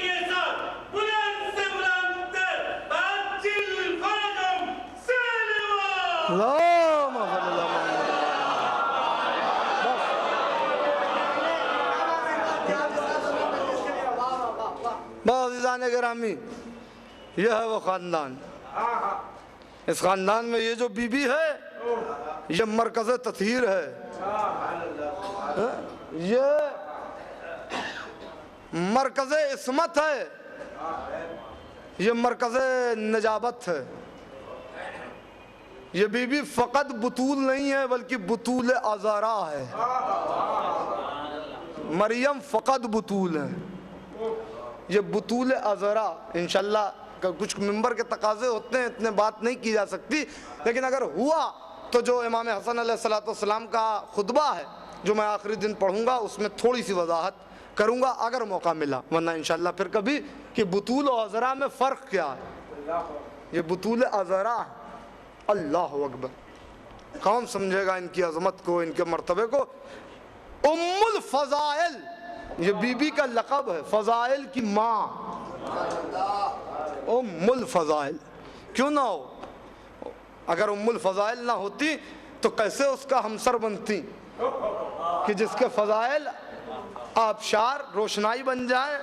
عزیزان گرامی، یہ ہے وہ خاندان۔ اس خاندان میں یہ جو بی بی ہے یہ مرکز تطہیر ہے، یہ مرکز عصمت ہے، یہ مرکز نجابت ہے۔ یہ بی بی فقط بطول نہیں ہے بلکہ بطول عذارا ہے، مریم فقط بطول ہے، یہ بطول عذارا۔ انشاءاللہ کچھ ممبر کے تقاضے ہوتے ہیں، اتنے بات نہیں کی جا سکتی، لیکن اگر ہوا تو جو امام حسن علیہ السلام کا خطبہ ہے جو میں آخری دن پڑھوں گا اس میں تھوڑی سی وضاحت کروں گا اگر موقع ملا، ورنہ انشاءاللہ پھر کبھی، کہ بطول و عذرا میں فرق کیا ہے۔ یہ بطول عذرا، اللہ اکبر، کون سمجھے گا ان کی عظمت کو، ان کے مرتبے کو۔ ام الفضائل، یہ بی بی کا لقب ہے، فضائل کی ماں، ام الفضائل۔ کیوں نہ ہو؟ اگر ام الفضائل نہ ہوتی تو کیسے اس کا ہمسر بنتی کہ جس کے فضائل آبشار روشنائی بن جائیں،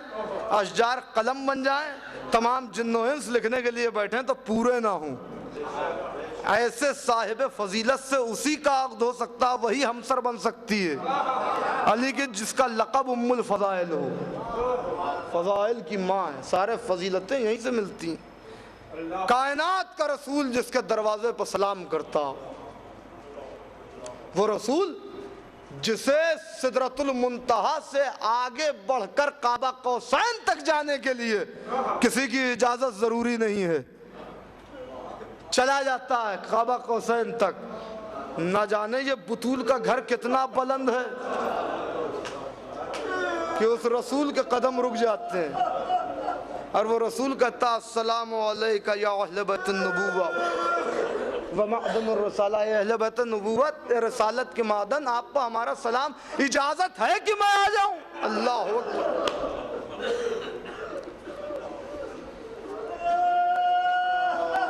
اشجار قلم بن جائیں، تمام جن و انس لکھنے کے لیے بیٹھیں تو پورے نہ ہوں۔ ایسے صاحب فضیلت سے اسی کا عقد ہو سکتا، وہی ہمسر بن سکتی ہے، علی کی جس کا لقب ام الفضائل ہو، فضائل کی ماں ہے، سارے فضیلتیں یہیں سے ملتی ہیں۔ کائنات کا رسول جس کے دروازے پر سلام کرتا، وہ رسول جسے سدرۃ المنتہا سے آگے بڑھ کر کعبہ قوسین تک جانے کے لیے کسی کی اجازت ضروری نہیں ہے، چلا جاتا ہے قاب قوسین تک. نہ جانے یہ بطول کا گھر کتنا بلند ہے کہ اس رسول کے قدم رک جاتے ہیں اور وہ رسول کہتا السلام علیکہ یا اہل بیت النبوہ ومعدن الرسالہ. اے اہل بیت النبوت، رسالت کے معدن، آپ کو ہمارا سلام. اجازت ہے کہ میں آ جاؤں؟ اللہ اکبر.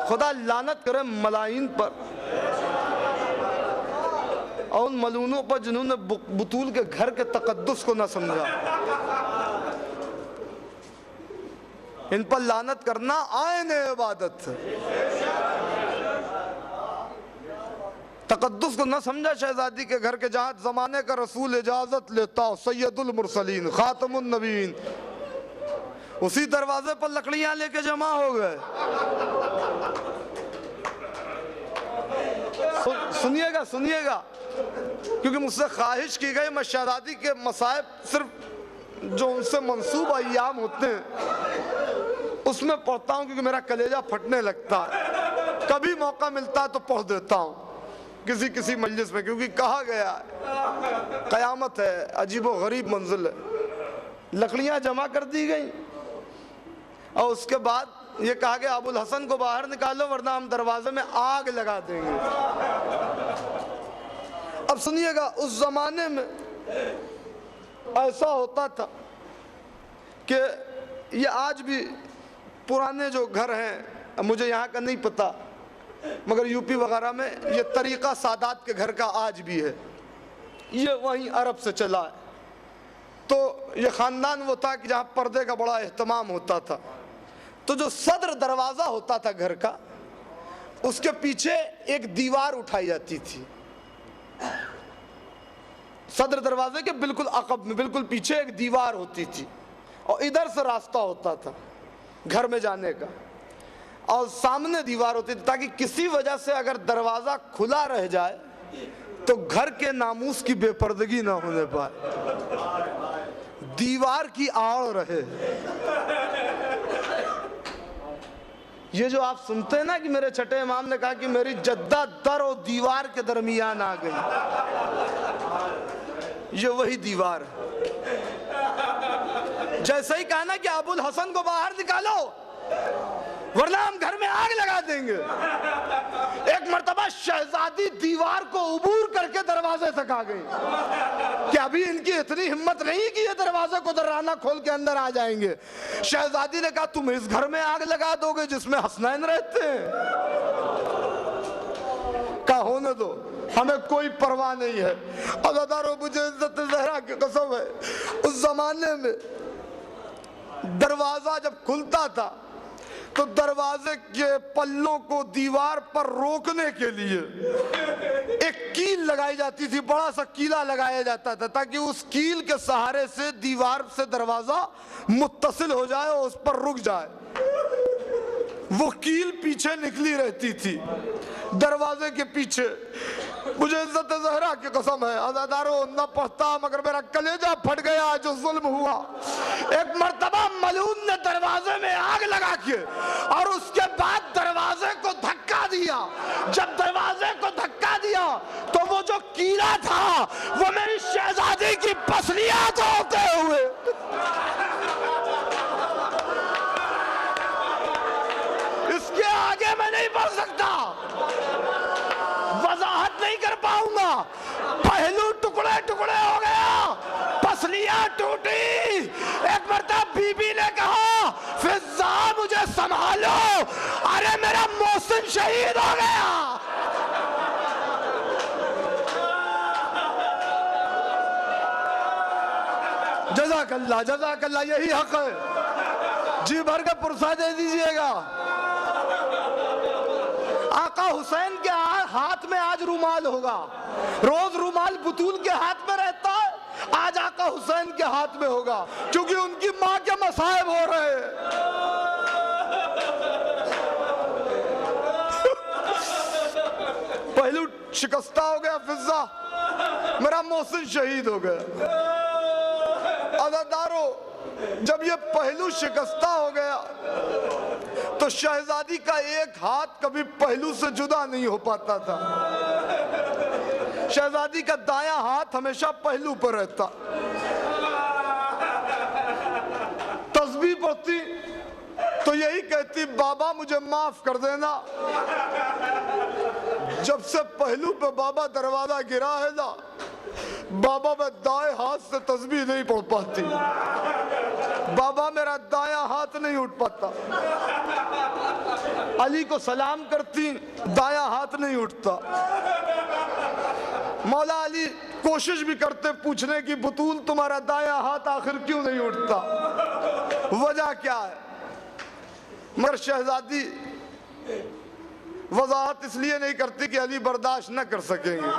خدا لعنت کرے ملائن پر اور ان ملونوں پر جنہوں نے بطول کے گھر کے تقدس کو نہ سمجھا. ان پر لعنت کرنا عین عبادت ہے. تقدس کو نہ سمجھا شہزادی کے گھر کے، جہاں زمانے کا رسول اجازت لیتا ہو، سید المرسلین، خاتم النبیین، اسی دروازے پر لکڑیاں لے کے جمع ہو گئے. سنیے گا سنیے گا، کیونکہ مجھ سے خواہش کی گئی میں شہزادی کے مصائب صرف جو ان سے منسوب ایام ہوتے ہیں اس میں پڑھتا ہوں، کیونکہ میرا کلیجہ پھٹنے لگتا ہے. کبھی موقع ملتا ہے تو پڑھ دیتا ہوں کسی مجلس میں، کیونکہ کہا گیا ہے قیامت ہے، عجیب و غریب منزل ہے. لکڑیاں جمع کر دی گئیں اور اس کے بعد یہ کہا کہ ابو الحسن کو باہر نکالو ورنہ ہم دروازے میں آگ لگا دیں گے. اب سنیے گا، اس زمانے میں ایسا ہوتا تھا کہ یہ آج بھی پرانے جو گھر ہیں، مجھے یہاں کا نہیں پتا، مگر یو پی وغیرہ میں یہ طریقہ سادات کے گھر کا آج بھی ہے. یہ وہیں عرب سے چلا ہے. تو یہ خاندان وہ تھا کہ جہاں پردے کا بڑا اہتمام ہوتا تھا. تو جو صدر دروازہ ہوتا تھا گھر کا، اس کے پیچھے ایک دیوار اٹھائی جاتی تھی. صدر دروازے کے بالکل عقب میں، بالکل پیچھے ایک دیوار ہوتی تھی اور ادھر سے راستہ ہوتا تھا گھر میں جانے کا، اور سامنے دیوار ہوتی تھی تاکہ کسی وجہ سے اگر دروازہ کھلا رہ جائے تو گھر کے ناموس کی بے پردگی نہ ہونے پائے، دیوار کی آڑ رہے. یہ جو آپ سنتے ہیں نا کہ میرے چھٹے امام نے کہا کہ میری جدہ در و دیوار کے درمیان آ گئی، یہ وہی دیوار ہے. جیسے ہی کہا نا کہ ابو الحسن کو باہر نکالو ورنہ ہم گھر میں آگ لگا دیں گے، ایک مرتبہ شہزادی دیوار کو عبور کر کے دروازے تک آ گئی کہ ابھی ان کی اتنی ہمت نہیں کہ یہ دروازے کو درانہ کھول کے اندر آ جائیں گے. شہزادی نے کہا تم اس گھر میں آگ لگا دو گے جس میں حسنین رہتے ہیں؟ کہا ہونے دو، ہمیں کوئی پرواہ نہیں ہے. عزادارو مجھے عزت زہرا کی قسم ہے، اس زمانے میں دروازہ جب کھلتا تھا تو دروازے کے پلوں کو دیوار پر روکنے کے لیے ایک کیل لگائی جاتی تھی، بڑا سا کیلا لگایا جاتا تھا تاکہ اس کیل کے سہارے سے دیوار سے دروازہ متصل ہو جائے اور اس پر رک جائے. وہ کیل پیچھے نکلی رہتی تھی دروازے کے پیچھے. مجھے عزت زہرا کی قسم ہے عزادارو، نہ پڑھتا مگر میرا کلیجہ پھٹ گیا جو ظلم ہوا. ایک مرتبہ ملعون نے دروازے میں آگ لگا کے اور اس کے بعد دروازے کو دھکا دیا. جب دروازے کو دھکا دیا تو وہ جو کیلا تھا وہ میری شہزادی کی پسلیاں کو ہوتے ہوئے اس کے آگے میں نہیں بڑھ سکتا، وضاحت نہیں کر پاؤں گا. پہلو ٹکڑے ٹکڑے ہو گیا، پسلیاں ٹوٹی. ایک مرتبہ بی بی نے کہا فضا مجھے سنبھالو، ارے میرا محسن شہید ہو گیا. جزاک اللہ جزاک اللہ، یہی حق ہے. جی بھر کے پرسہ دے دیجئے گا. آقا حسین کے ہاتھ میں آج رومال ہوگا، روز رومال بطول کے ہاتھ میں رہتا ہے، آج آقا حسین کے ہاتھ میں ہوگا کیونکہ ان کی ماں کے مصائب ہو رہے ہیں. پہلو شکستہ ہو گیا فضا، میرا محسن شہید ہو گیا. عزادارو جب یہ پہلو شکستہ ہو گیا تو شہزادی کا ایک ہاتھ کبھی پہلو سے جدا نہیں ہو پاتا تھا. شہزادی کا دایاں ہاتھ ہمیشہ پہلو پر رہتا. تسبیح پڑھتی تو یہی کہتی بابا مجھے معاف کر دینا. جب سے پہلو پہ بابا دروازہ گرا ہے نا, بابا میں دائیں ہاتھ سے تسبیح نہیں پڑھ پاتی. بابا میرا دایاں ہاتھ نہیں اٹھ پاتا. علی کو سلام کرتی, دایاں ہاتھ نہیں اٹھتا. مولا علی کوشش بھی کرتے پوچھنے کی بطول تمہارا دایاں ہاتھ آخر کیوں نہیں اٹھتا, وجہ کیا ہے؟ مگر شہزادی وضاحت اس لیے نہیں کرتی کہ علی برداشت نہ کر سکیں گے.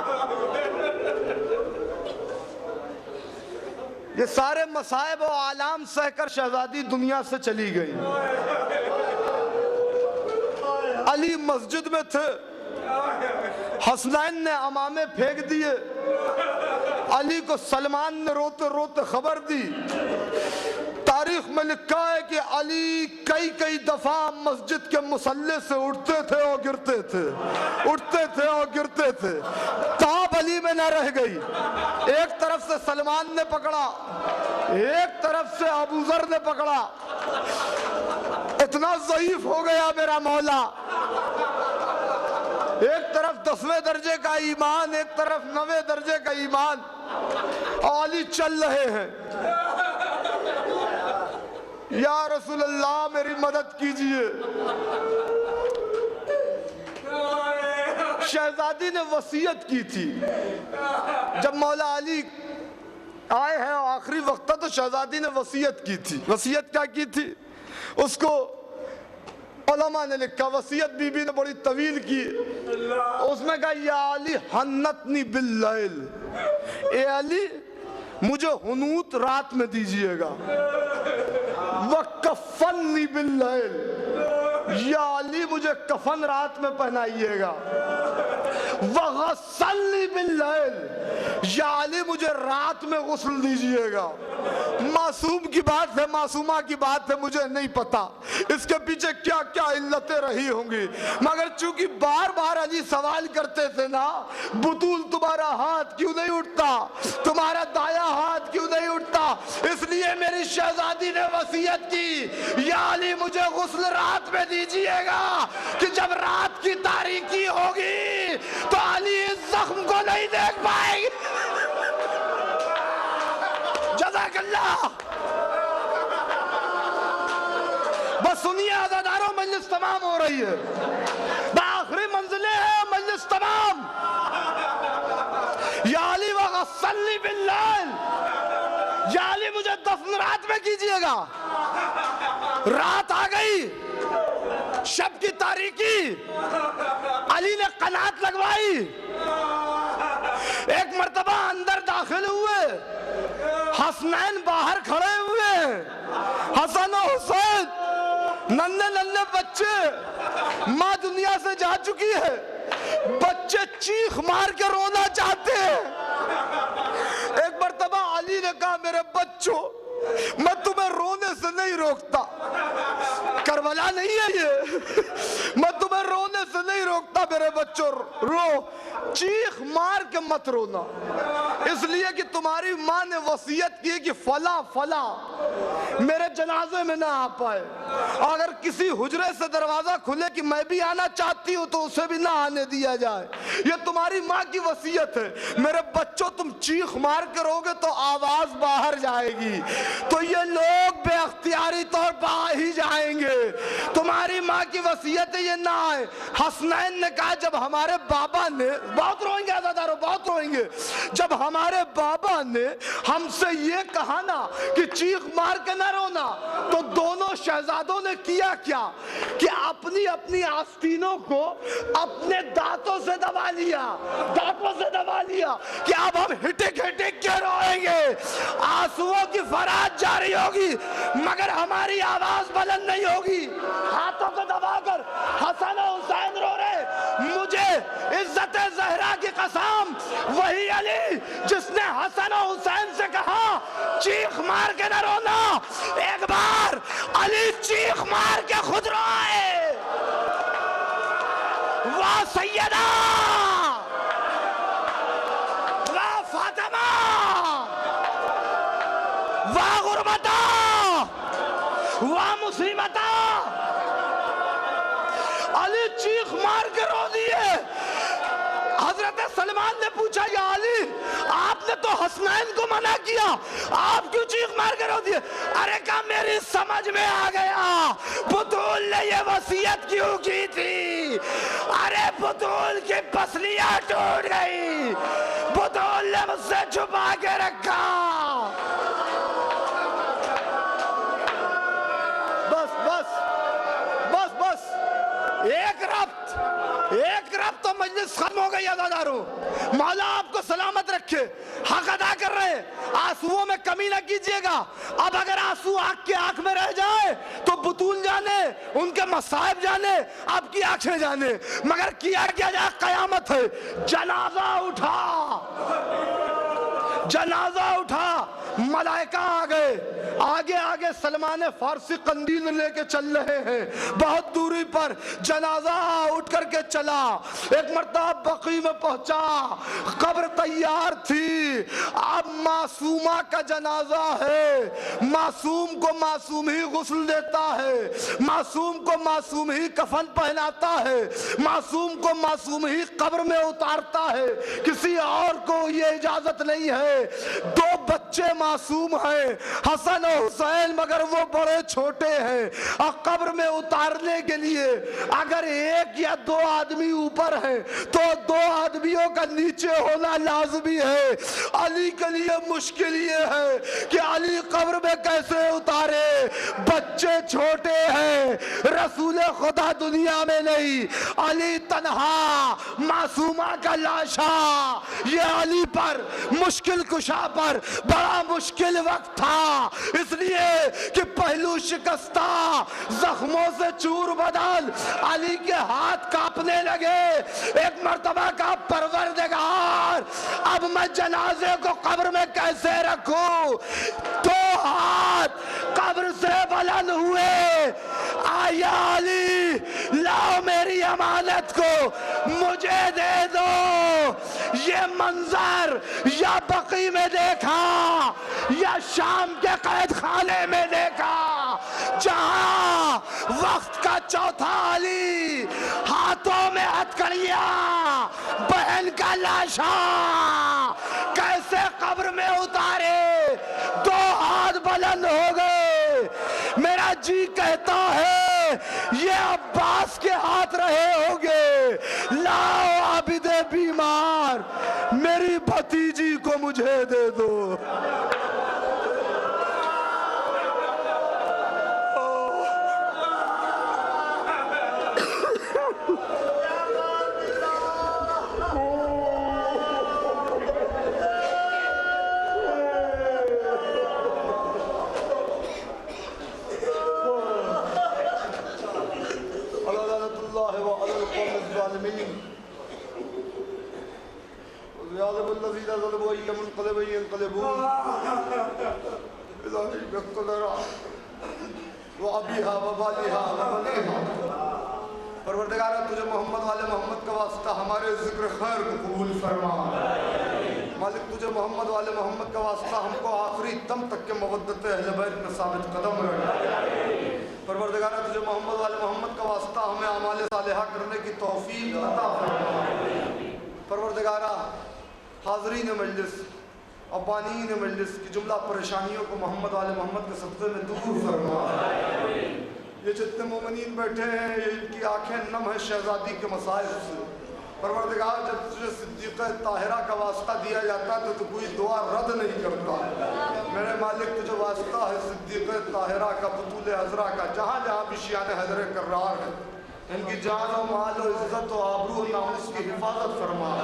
یہ سارے مصائب و آلام سہ کر شہزادی دنیا سے چلی گئی. علی مسجد میں تھے, حسنین نے امامے پھینک دیے. علی کو سلمان نے روتے روتے خبر دی. تاریخ میں لکھا ہے کہ علی کئی دفعہ مسجد کے مصلی سے اٹھتے تھے اور گرتے تھے, اٹھتے تھے اور گرتے تھے. تاب علی میں نہ رہ گئی. ایک طرف سے سلمان نے پکڑا, ایک طرف سے ابو ذر نے پکڑا. اتنا ضعیف ہو گیا میرا مولا. ایک طرف 10ویں درجے کا ایمان, ایک طرف 9ویں درجے کا ایمان, اور علی چل رہے ہیں. یا رسول اللہ میری مدد کیجئے. شہزادی نے وصیت کی تھی. جب مولا علی آئے ہیں اور آخری وقت تھا تو شہزادی نے وصیت کی تھی. وصیت کیا کی تھی اس کو علماء نے لکھا. وصیت بی بی نے بڑی طویل کی. اس میں کہا یا علی حنتنی باللیل, اے علی مجھے حنوت رات میں دیجئے گا. وَكَفَّنِّي بِاللَّيْلِ, یا علی مجھے کفن رات میں پہنائیے گا. وَغَسَّلْنِي بِاللَّيْلِ, یا علی مجھے رات میں غسل دیجئے گا. معصوم کی بات ہے, معصومہ کی بات ہے, مجھے نہیں پتا اس کے پیچھے کیا کیا علتیں رہی ہوں گی. مگر چونکہ بار بار علی سوال کرتے تھے نا, بطول تمہارا ہاتھ کیوں نہیں اٹھتا, تمہارا دایاں ہاتھ کیوں نہیں اٹھتا, اس لیے میری شہزادی نے وصیت کی یا علی مجھے غسل رات میں دیجئے گا کہ جب رات کی تاریکی ہوگی تو علی اس زخم کو نہیں دیکھ پائے گی. جزاک اللہ. بس سنیے عزاداروں, مجلس تمام ہو رہی ہے, بآخری منزلیں ہیں, مجلس تمام. یا علی وغسلنی باللیل, یا علی مجھے دفن رات میں کیجئے گا. رات آ گئی, شب کی تاریکی. علی نے قنات لگوائی. ایک مرتبہ اندر داخل ہوئے, حسنین باہر کھڑے ہوئے. حسن و حسین ننھے بچے, ماں دنیا سے جا چکی ہے, بچے چیخ مار کے رونا چاہتے ہیں. ایک مرتبہ علی نے کہا میرے بچوں میں تمہیں رونے سے نہیں روکتا, کربلا نہیں ہے یہ, میں تمہیں رونے سے نہیں روکتا میرے بچوں, رو, چیخ مار کے مت رونا. اس لیے کہ تمہاری ماں نے وصیت کی کہ فلاں فلاں میرے جنازے میں نہ آ پائے. اگر کسی حجرے سے دروازہ کھلے کہ میں بھی آنا چاہتی ہوں تو اسے بھی نہ آنے دیا جائے. یہ تمہاری ماں کی وصیت ہے. میرے بچوں تم چیخ مار کے روگے تو آواز باہر جائے گی, تو یہ لوگ بے اختیاری طور پر آ ہی جائیں گے. تمہاری ماں کی وصیت ہے یہ نہ آئے. حسنین نے کہا جب ہمارے بابا نے, بہت روئیں گے عزاداروں, بہت روئیں گے, جب ہمارے بابا نے ہم سے یہ کہا نا کہ چیخ مار کے نہ رونا, تو دونوں شہزادوں نے کیا کیا کہ اپنی اپنی آستینوں کو اپنے دانتوں سے دبا لیا, دانتوں سے دبا لیا کہ اب ہم ہٹک ہٹک کے روئیں گے. آنسوؤں کی فرات جاری ہوگی مگر ہماری آواز بلند نہیں ہوگی. ہاتھوں کو دبا کر حسن و حسین رو رہے. مجھے عزت زہرا کی قسم, وہی علی جس نے حسن و حسین سے کہا چیخ مار کے نہ رونا, ایک علی چیخ مار کے خود روئے، واہ سیدہ، واہ فاطمہ، واہ غربتہ، واہ مصیبتہ۔ علی چیخ مار کے رو دیے۔ حضرت سلمان نے پوچھا یا علی آپ نے تو حسنین کو منع کیا، آپ کیوں چیخ مار کے رو دیے؟ ارے کہا میری سمجھ میں آ گیا بطول نے یہ وصیت کیوں کی تھی۔ ارے بطول کی پسلیاں ٹوٹ گئی، بطول نے مجھ سے چھپا کے رکھا۔ بس بس بس بس، ایک ربط تو مجلس ختم ہو گئی عزاداروں۔ مولا آپ کو سلامت رکھے، حق ادا کر رہے ہیں، آنسوؤں میں کمی نہ کیجئے گا۔ اب اگر آنسو آنکھ کی آنکھ میں رہ جائے تو بطول جانے، ان کے مصائب جانے، آپ کی آنکھیں جانے، مگر کیا جائے قیامت ہے۔ جنازہ اٹھا، جنازہ اٹھا، ملائکہ آ گئے، آگے آگے سلمان فارسی قندیل لے کے چل رہے ہیں، بہت دوری پر جنازہ اٹھ کر کے چلا۔ ایک مرتبہ بقیع میں پہنچا، قبر تیار تھی، اب معصومہ کا جنازہ ہے، معصوم کو معصوم ہی غسل دیتا ہے، معصوم کو معصوم ہی کفن پہناتا ہے، معصوم کو معصوم ہی قبر میں اتارتا ہے، کسی اور کو یہ اجازت نہیں ہے۔ دو بچے معصوم ہیں، حسن و حسین، مگر وہ بڑے چھوٹے ہیں، اور قبر میں اتارنے کے لیے اگر ایک یا دو آدمی اوپر ہیں تو دو آدمیوں کا نیچے ہونا لازمی ہے۔ علی کے لیے مشکل یہ ہے کہ علی قبر میں کیسے اتارے، بچے چھوٹے ہیں، رسول خدا دنیا میں نہیں، علی تنہا، معصومہ کا لاشا۔ یہ علی پر، مشکل کشا پر بڑا مشکل وقت تھا، اس لیے کہ پہلو شکستہ، زخموں سے چور بدل، علی کے ہاتھ کانپنے لگے۔ ایک مرتبہ کا پروردگار اب میں جنازے کو قبر میں کیسے رکھوں؟ دو ہاتھ قبر سے بلند ہوئے، آیا علی لاؤ میری امانت کو مجھے دے دو۔ یہ منظر یا بقیع میں دیکھا یا شام کے قید خانے میں دیکھا، جہاں وقت کا چوتھا علی، ہاتھوں میں ہتھکڑیاں، بہن کا لاشا، کیسے قبر میں اتارے، دو ہاتھ بلند ہو گئے۔ میرا جی کہتا ہے یہ عباس کے ہاتھ رہے ہوگے، لاؤ عابد بیمار میری بھتیجی کو مجھے دے دو۔ پروردگارہ تجھے محمد والے محمد کا واسطہ ہمارے ذکر خیر کو قبول فرما۔ مالک تجھے محمد والے محمد کا واسطہ ہم کو آخری دم تک کے مودت اہل بیت میں ثابت قدم رکھ۔ پروردگارہ تجھے محمد والے محمد کا واسطہ ہمیں اعمال صالحہ کرنے کی توفیق عطا فرما۔ پروردگارہ حاضرین مجلس اور بانین مجلس کی جملہ پریشانیوں کو محمد والے محمد کے صدقے میں دور فرما۔ یہ جتنے مومنین بیٹھے ہیں ان کی آنکھیں نم ہیں شہزادی کے مسائل سے۔ پروردگار جب تجھے صدیقہ طاہرہ کا واسطہ دیا جاتا ہے تو کوئی دعا رد نہیں کرتا۔ میرے مالک تجھے واسطہ ہے صدیقہ طاہرہ کا، بطول عذرا کا، جہاں جہاں بھی شیعان حضر کرار ہے، ان کی جان و مال و عزت و آبرو و ناموس کی حفاظت فرما۔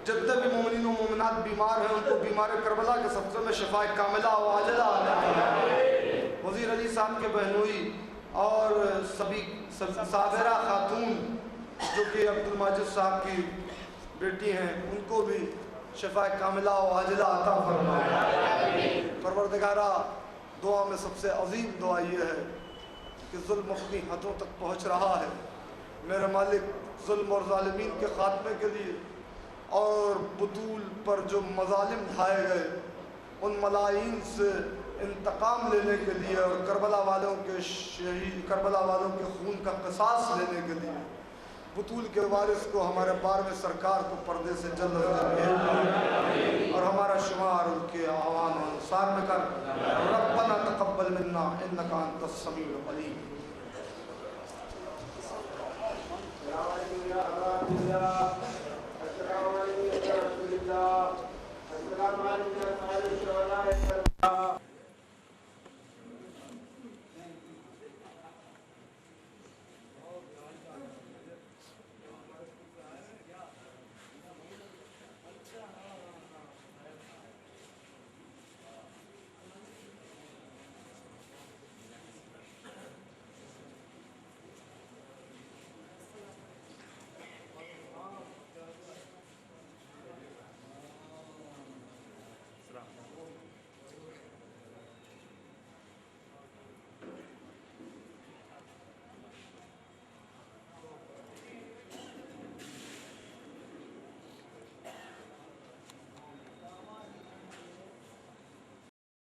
جتنے بھی مومنین و مومنات بیمار ہیں ان کو بیمار کربلا کے صدقے میں شفا کاملہ و عاجلہ عطا فرما۔ وزیر علی صاحب کے بہنوئی اور سبھی صابرہ خاتون جو کہ عبد الماجد صاحب کی بیٹی ہیں ان کو بھی شفا کاملہ و عاجلہ عطا فرما۔ پروردگارہ دعا میں سب سے عظیم دعا یہ ہے کہ ظلم اپنی حدوں تک پہنچ رہا ہے، میرے مالک ظلم اور ظالمین کے خاتمے کے لیے اور بطول پر جو مظالم ڈھائے گئے ان ملاعین سے انتقام لینے کے لیے اور کربلا والوں کے خون کا قصاص لینے کے لیے بطول کے وارث کو ہمارے بارہویں سرکار کو پردے سے جلد اور ہمارا شمار ان کے اعوان و انصار میں کر۔ ربنا تقبل منا انک انت السمیع العلیم۔